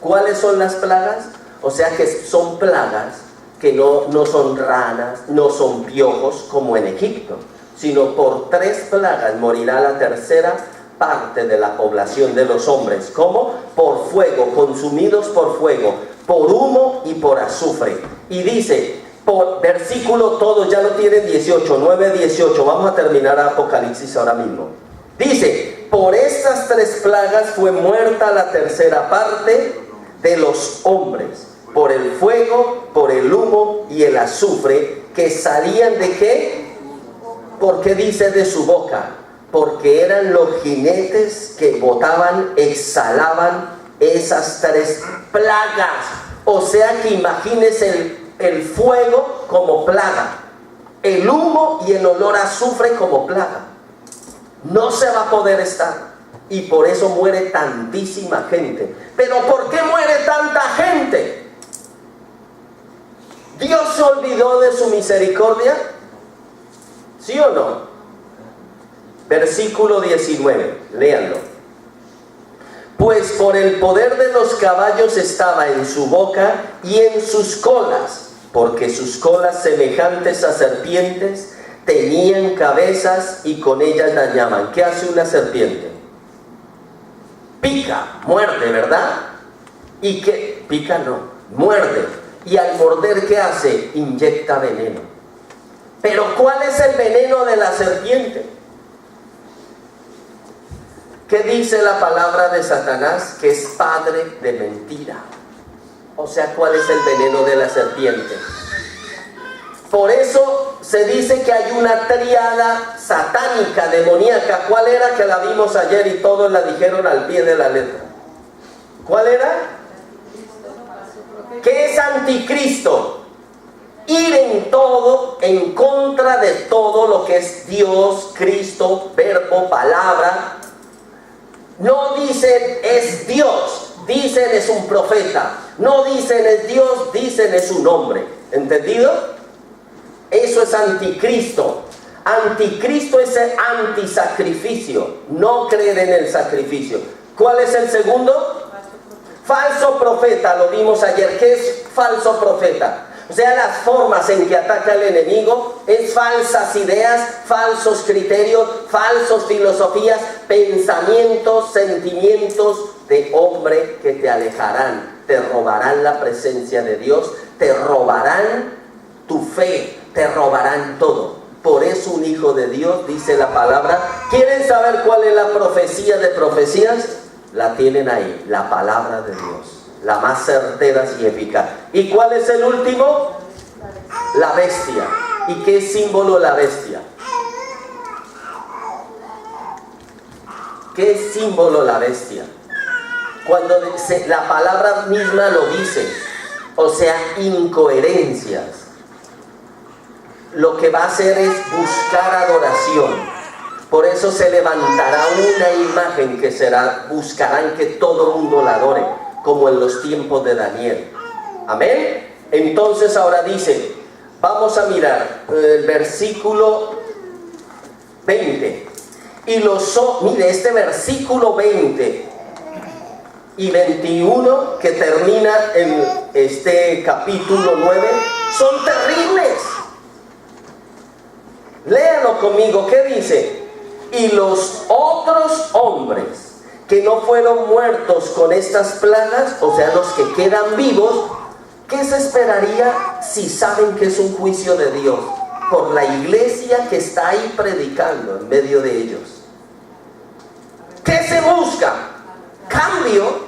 ¿Cuáles son las plagas? O sea que son plagas que no son ranas, no son piojos como en Egipto, sino por 3 plagas morirá la tercera parte de la población de los hombres. ¿Cómo? Por fuego, consumidos por fuego, por humo y por azufre. Y dice, por versículo, todos ya lo tienen, 18, 9, 18. Vamos a terminar Apocalipsis ahora mismo. Dice, por estas 3 plagas fue muerta la tercera parte de los hombres, por el fuego, por el humo y el azufre que salían ¿de qué? ¿Por qué dice de su boca? Porque eran los jinetes que botaban, exhalaban esas 3 plagas. O sea que imagínese el fuego como plaga, el humo y el olor a azufre como plaga. No se va a poder estar. Y por eso muere tantísima gente. ¿Pero por qué muere tanta gente? ¿Dios se olvidó de su misericordia? ¿Sí o no? Versículo 19, léanlo. Pues por el poder de los caballos estaba en su boca y en sus colas, porque sus colas semejantes a serpientes tenían cabezas y con ellas dañaban. ¿Qué hace una serpiente? Pica, muerde, ¿verdad? ¿Y qué? Pica no, muerde. Y al morder, ¿qué hace? Inyecta veneno. Pero ¿cuál es el veneno de la serpiente? ¿Qué dice la palabra de Satanás? Que es padre de mentira. O sea, ¿cuál es el veneno de la serpiente? Por eso se dice que hay una tríada satánica, demoníaca. ¿Cuál era? Que la vimos ayer y todos la dijeron al pie de la letra. ¿Cuál era? ¿Qué es anticristo? Ir en todo, en contra de todo lo que es Dios, Cristo, verbo, palabra. No dicen es Dios, dicen es un profeta. No dicen es Dios, dicen es un hombre. ¿Entendido? Eso es anticristo. Anticristo es el antisacrificio. No creer en el sacrificio. ¿Cuál es el segundo? Falso profeta, lo vimos ayer. ¿Qué es falso profeta? O sea, las formas en que ataca el enemigo es falsas ideas, falsos criterios, falsas filosofías, pensamientos, sentimientos de hombre que te alejarán, te robarán la presencia de Dios, te robarán tu fe, te robarán todo. Por eso un hijo de Dios, dice la palabra. ¿Quieren saber cuál es la profecía de profecías? La tienen ahí, la palabra de Dios, la más certera y eficaz. ¿Y cuál es el último? La bestia. ¿Y qué símbolo la bestia? ¿Qué símbolo la bestia? Cuando la palabra misma lo dice, o sea, incoherencias. Lo que va a hacer es buscar adoración. Por eso se levantará una imagen que buscarán que todo el mundo la adore, como en los tiempos de Daniel. Amén. Entonces ahora dice, vamos a mirar el versículo 20. Mire, este versículo 20 y 21 que termina en este capítulo 9 son terribles. Léanlo conmigo. ¿Qué dice? Y los otros hombres que no fueron muertos con estas plagas, o sea, los que quedan vivos, ¿qué se esperaría si saben que es un juicio de Dios? Por la iglesia que está ahí predicando en medio de ellos. ¿Qué se busca? Cambio,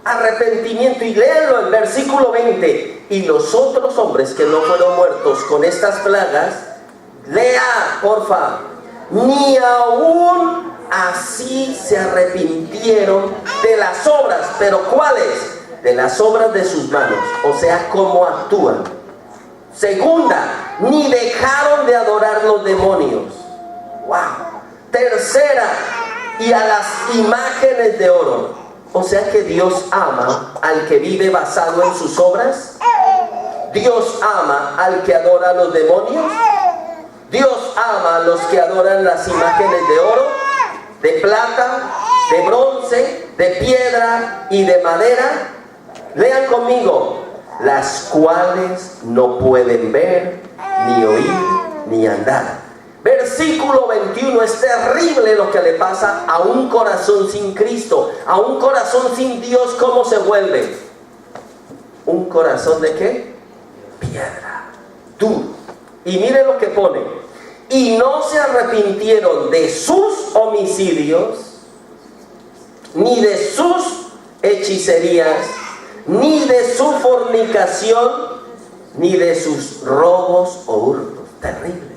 arrepentimiento. Y léanlo en versículo 20. Y los otros hombres que no fueron muertos con estas plagas, lea, porfa. Ni aún así se arrepintieron de las obras. ¿Pero cuáles? De las obras de sus manos. O sea, cómo actúan. Segunda, ni dejaron de adorar los demonios. Wow. Tercera, y a las imágenes de oro. O sea que Dios ama al que vive basado en sus obras. Dios ama al que adora a los demonios. Dios ama a los que adoran las imágenes de oro, de plata, de bronce, de piedra y de madera. Lean conmigo. Las cuales no pueden ver, ni oír, ni andar. Versículo 21, es terrible lo que le pasa a un corazón sin Cristo, a un corazón sin Dios. ¿Cómo se vuelve? ¿Un corazón de qué? Piedra, duro. Y mire lo que pone. y no se arrepintieron de sus homicidios, ni de sus hechicerías, ni de su fornicación, ni de sus robos o hurtos. Terrible.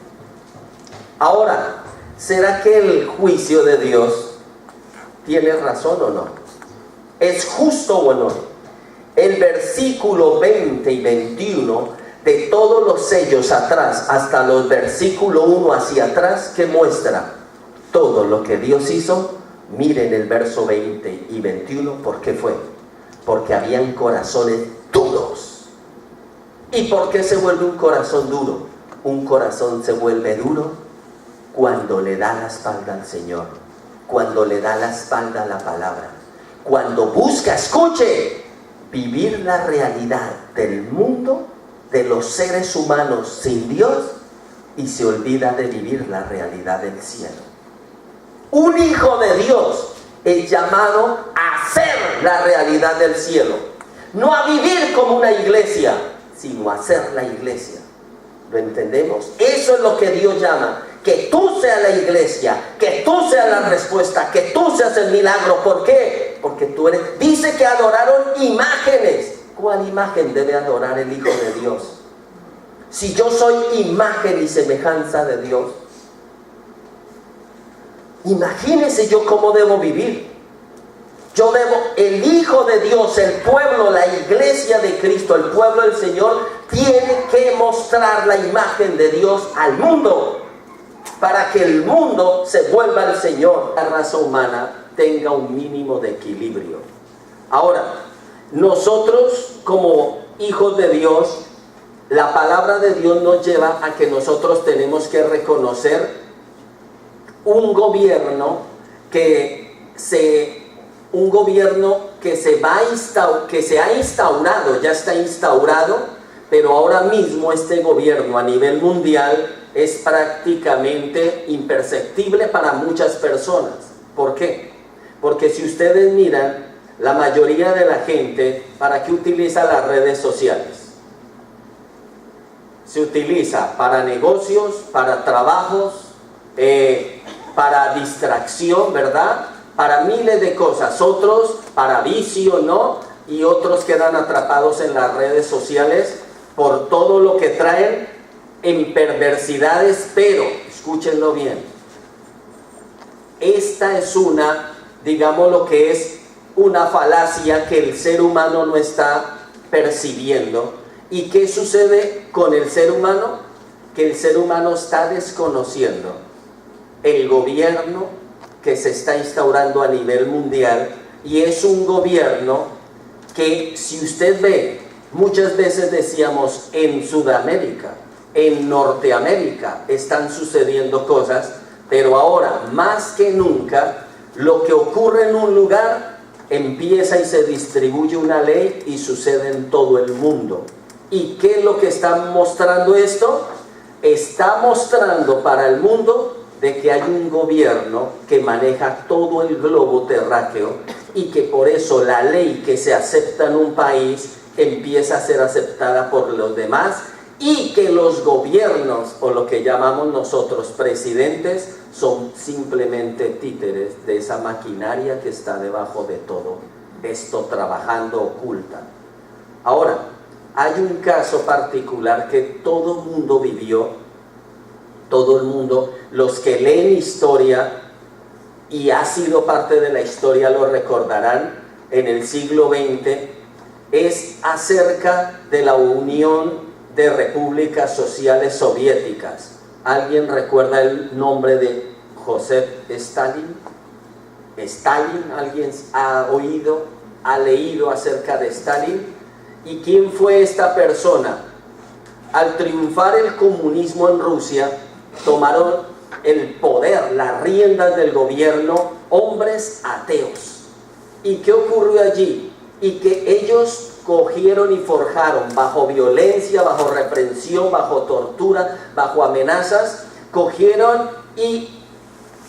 Ahora, ¿será que el juicio de Dios tiene razón o no? ¿Es justo o no? El versículo 20 y 21, de todos los sellos atrás hasta los versículos 1 hacia atrás, que muestra todo lo que Dios hizo. Miren el verso 20 y 21, ¿por qué fue? Porque habían corazones duros. ¿Y por qué se vuelve un corazón duro? Un corazón se vuelve duro cuando le da la espalda al Señor, cuando le da la espalda a la palabra, cuando busca, escuche, vivir la realidad del mundo, de los seres humanos sin Dios, y se olvida de vivir la realidad del cielo. Un hijo de Dios es llamado a ser la realidad del cielo, no a vivir como una iglesia, sino a ser la iglesia. ¿Lo entendemos? Eso es lo que Dios llama, que tú seas la iglesia, que tú seas la respuesta, que tú seas el milagro. ¿Por qué? Porque tú eres. Dice que adoraron imágenes. ¿Cuál imagen debe adorar el Hijo de Dios? Si yo soy imagen y semejanza de Dios, imagínese yo cómo debo vivir. Yo debo, el Hijo de Dios, el pueblo, la iglesia de Cristo, el pueblo del Señor, tiene que mostrar la imagen de Dios al mundo, para que el mundo se vuelva al Señor. La raza humana tenga un mínimo de equilibrio. Ahora, nosotros como hijos de Dios, la palabra de Dios nos lleva a que nosotros tenemos que reconocer un gobierno que se ha instaurado, ya está instaurado, pero ahora mismo este gobierno a nivel mundial es prácticamente imperceptible para muchas personas. ¿Por qué? Porque si ustedes miran, la mayoría de la gente, ¿para qué utiliza las redes sociales? Se utiliza para negocios, para trabajos, para distracción, ¿verdad? Para miles de cosas. Otros para vicio, ¿no? Y otros quedan atrapados en las redes sociales por todo lo que traen en perversidades. Pero, escúchenlo bien, esta es digamos lo que es una falacia que el ser humano no está percibiendo. ¿Y qué sucede con el ser humano? Que el ser humano está desconociendo el gobierno que se está instaurando a nivel mundial, y es un gobierno que, si usted ve, muchas veces decíamos en Sudamérica, en Norteamérica están sucediendo cosas, pero ahora más que nunca lo que ocurre en un lugar empieza y se distribuye una ley y sucede en todo el mundo. ¿Y qué es lo que está mostrando esto? Está mostrando para el mundo de que hay un gobierno que maneja todo el globo terráqueo, y que por eso la ley que se acepta en un país empieza a ser aceptada por los demás, y que los gobiernos, o lo que llamamos nosotros presidentes, son simplemente títeres de esa maquinaria que está debajo de todo esto trabajando oculta. Ahora, hay un caso particular que todo el mundo vivió, todo el mundo, los que leen historia y ha sido parte de la historia lo recordarán, en el siglo XX, es acerca de la Unión de Repúblicas Sociales Soviéticas. ¿Alguien recuerda el nombre de Joseph Stalin? ¿Stalin? ¿Alguien ha oído, ha leído acerca de Stalin? ¿Y quién fue esta persona? Al triunfar el comunismo en Rusia, tomaron el poder, las riendas del gobierno, hombres ateos. ¿Y qué ocurrió allí? Y que ellos cogieron y forjaron, bajo violencia, bajo reprensión, bajo tortura, bajo amenazas, cogieron y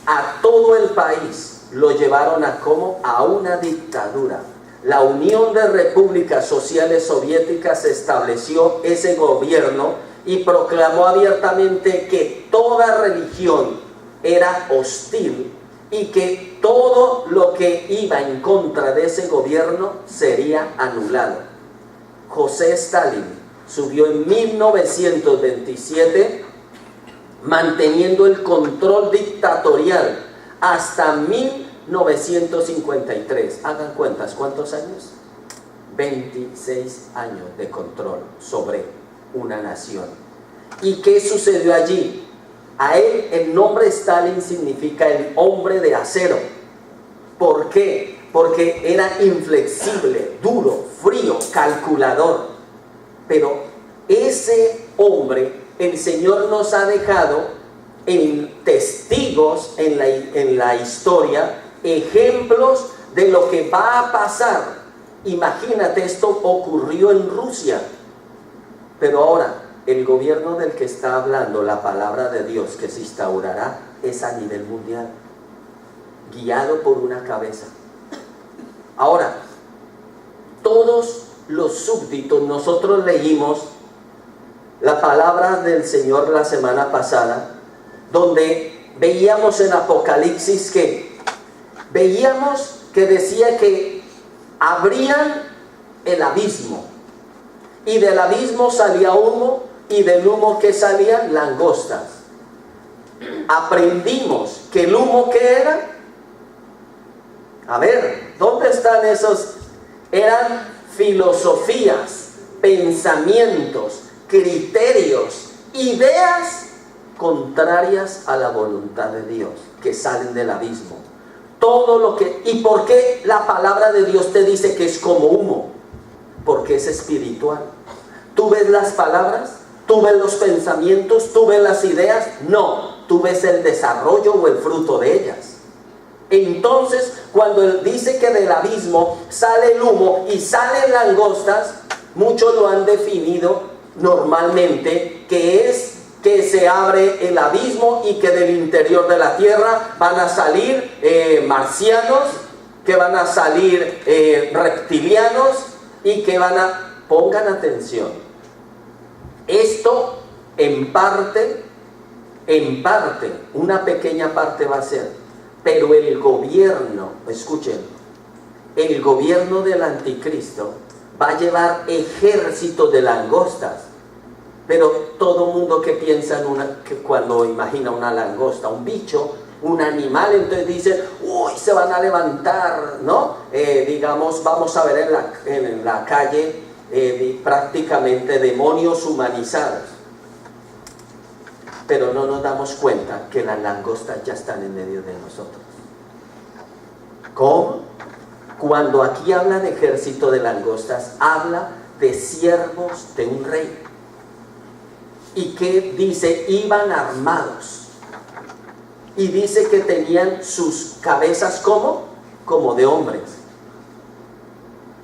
a todo el país lo llevaron a ¿cómo? A una dictadura. La Unión de Repúblicas Sociales Soviéticas estableció ese gobierno y proclamó abiertamente que toda religión era hostil y que todo lo que iba en contra de ese gobierno sería anulado. José Stalin subió en 1927 manteniendo el control dictatorial hasta 1953. Hagan cuentas, ¿cuántos años? 26 años de control sobre una nación. ¿Y qué sucedió allí? A él el nombre Stalin significa el hombre de acero. ¿Por qué? Porque era inflexible, duro, frío, calculador. Pero ese hombre, el Señor nos ha dejado en testigos en la historia, ejemplos de lo que va a pasar. Imagínate, esto ocurrió en Rusia, pero ahora el gobierno del que está hablando la palabra de Dios que se instaurará es a nivel mundial, guiado por una cabeza. Ahora, todos los súbditos, nosotros leímos la palabra del Señor la semana pasada, donde veíamos en Apocalipsis que decía que abrían el abismo, y del abismo salía humo, y del humo que salían langostas. Aprendimos que el humo, ¿qué era? A ver, ¿dónde están esos? Eran filosofías, pensamientos, criterios, ideas contrarias a la voluntad de Dios, que salen del abismo. Todo lo que... ¿Y por qué la palabra de Dios te dice que es como humo? Porque es espiritual. ¿Tú ves las palabras? ¿Tú ves los pensamientos? ¿Tú ves las ideas? No, tú ves el desarrollo o el fruto de ellas. Entonces, cuando él dice que del abismo sale el humo y salen langostas, muchos lo han definido normalmente que es que se abre el abismo y que del interior de la tierra van a salir marcianos, que van a salir reptilianos y que van a... Pongan atención, esto en parte, una pequeña parte va a ser, pero el gobierno, escuchen, el gobierno del anticristo va a llevar ejército de langostas. Pero todo mundo que piensa que cuando imagina una langosta, un bicho, un animal, entonces dice, uy, se van a levantar, ¿no? Digamos, vamos a ver en la calle prácticamente demonios humanizados. Pero no nos damos cuenta que las langostas ya están en medio de nosotros. ¿Cómo? Cuando aquí habla de ejército de langostas, habla de siervos de un rey. Y que dice, iban armados. Y dice que tenían sus cabezas como de hombres.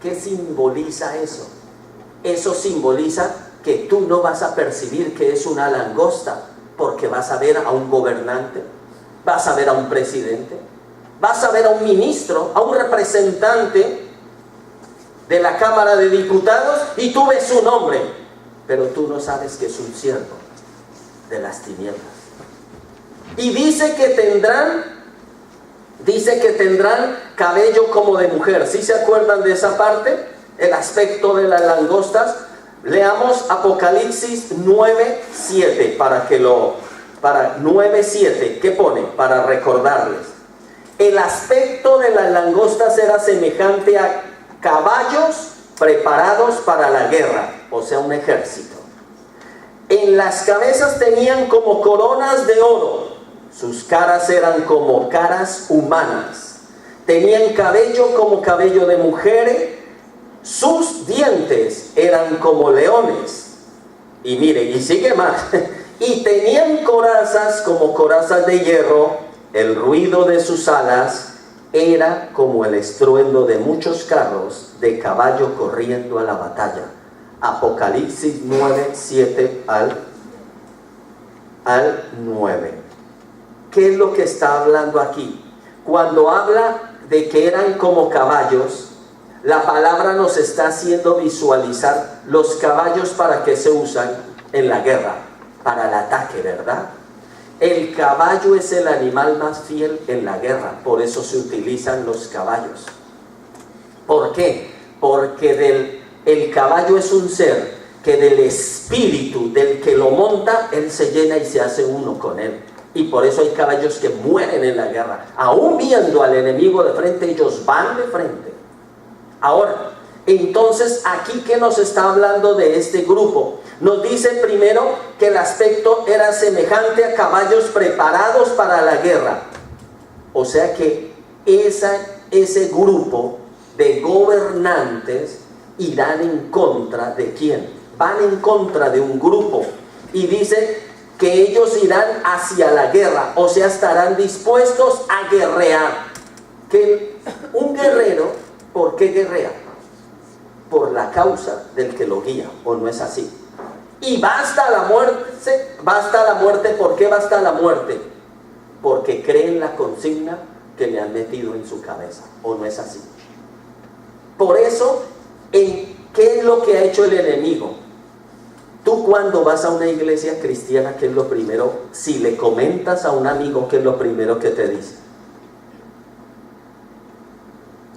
¿Qué simboliza eso? Eso simboliza que tú no vas a percibir que es una langosta, porque vas a ver a un gobernante, vas a ver a un presidente, vas a ver a un ministro, a un representante de la Cámara de Diputados, y tú ves su nombre, pero tú no sabes que es un siervo de las tinieblas. Y dice que tendrán cabello como de mujer. ¿Sí se acuerdan de esa parte? El aspecto de las langostas. Leamos Apocalipsis 9:7 para 9:7. ¿Qué pone? Para recordarles. El aspecto de las langostas era semejante a caballos preparados para la guerra, o sea, un ejército. En las cabezas tenían como coronas de oro, sus caras eran como caras humanas, tenían cabello como cabello de mujer, sus dientes eran como leones, y mire, y sigue más, y tenían corazas como corazas de hierro, el ruido de sus alas era como el estruendo de muchos carros de caballo corriendo a la batalla. Apocalipsis 9:7 al 9. ¿Qué es lo que está hablando aquí? Cuando habla de que eran como caballos, la palabra nos está haciendo visualizar los caballos. ¿Para qué se usan? en la guerra, para el ataque, ¿verdad? El caballo es el animal más fiel en la guerra, por eso se utilizan los caballos. ¿Por qué? Porque el caballo es un ser que del espíritu del que lo monta, él se llena y se hace uno con él. Y por eso hay caballos que mueren en la guerra. Aún viendo al enemigo de frente, ellos van de frente. Ahora, entonces, aquí que nos está hablando de este grupo, nos dice primero que el aspecto era semejante a caballos preparados para la guerra. O sea que ese grupo de gobernantes irán en contra de ¿quién? Van en contra de un grupo. Y dice que ellos irán hacia la guerra, o sea, estarán dispuestos a guerrear. Que un guerrero, ¿por qué guerrea? Por la causa del que lo guía, ¿o no es así? Y basta la muerte, ¿por qué basta la muerte? Porque cree en la consigna que le han metido en su cabeza, ¿o no es así? Por eso, ¿qué es lo que ha hecho el enemigo? Tú cuando vas a una iglesia cristiana, ¿qué es lo primero? Si le comentas a un amigo, ¿qué es lo primero que te dice?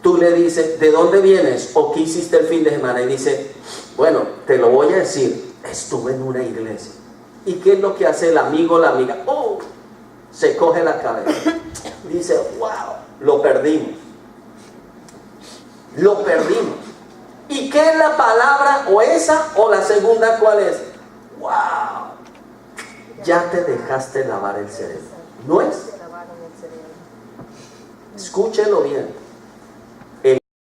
Tú le dices, ¿de dónde vienes? ¿O qué hiciste el fin de semana? Y dice, bueno, te lo voy a decir, estuve en una iglesia. ¿Y qué es lo que hace el amigo o la amiga? ¡Oh! Se coge la cabeza. Dice, wow, lo perdimos. Lo perdimos. ¿Y qué es la palabra? ¿O esa o la segunda cuál es? ¡Wow! Ya te dejaste lavar el cerebro. ¿No es? Escúchelo bien.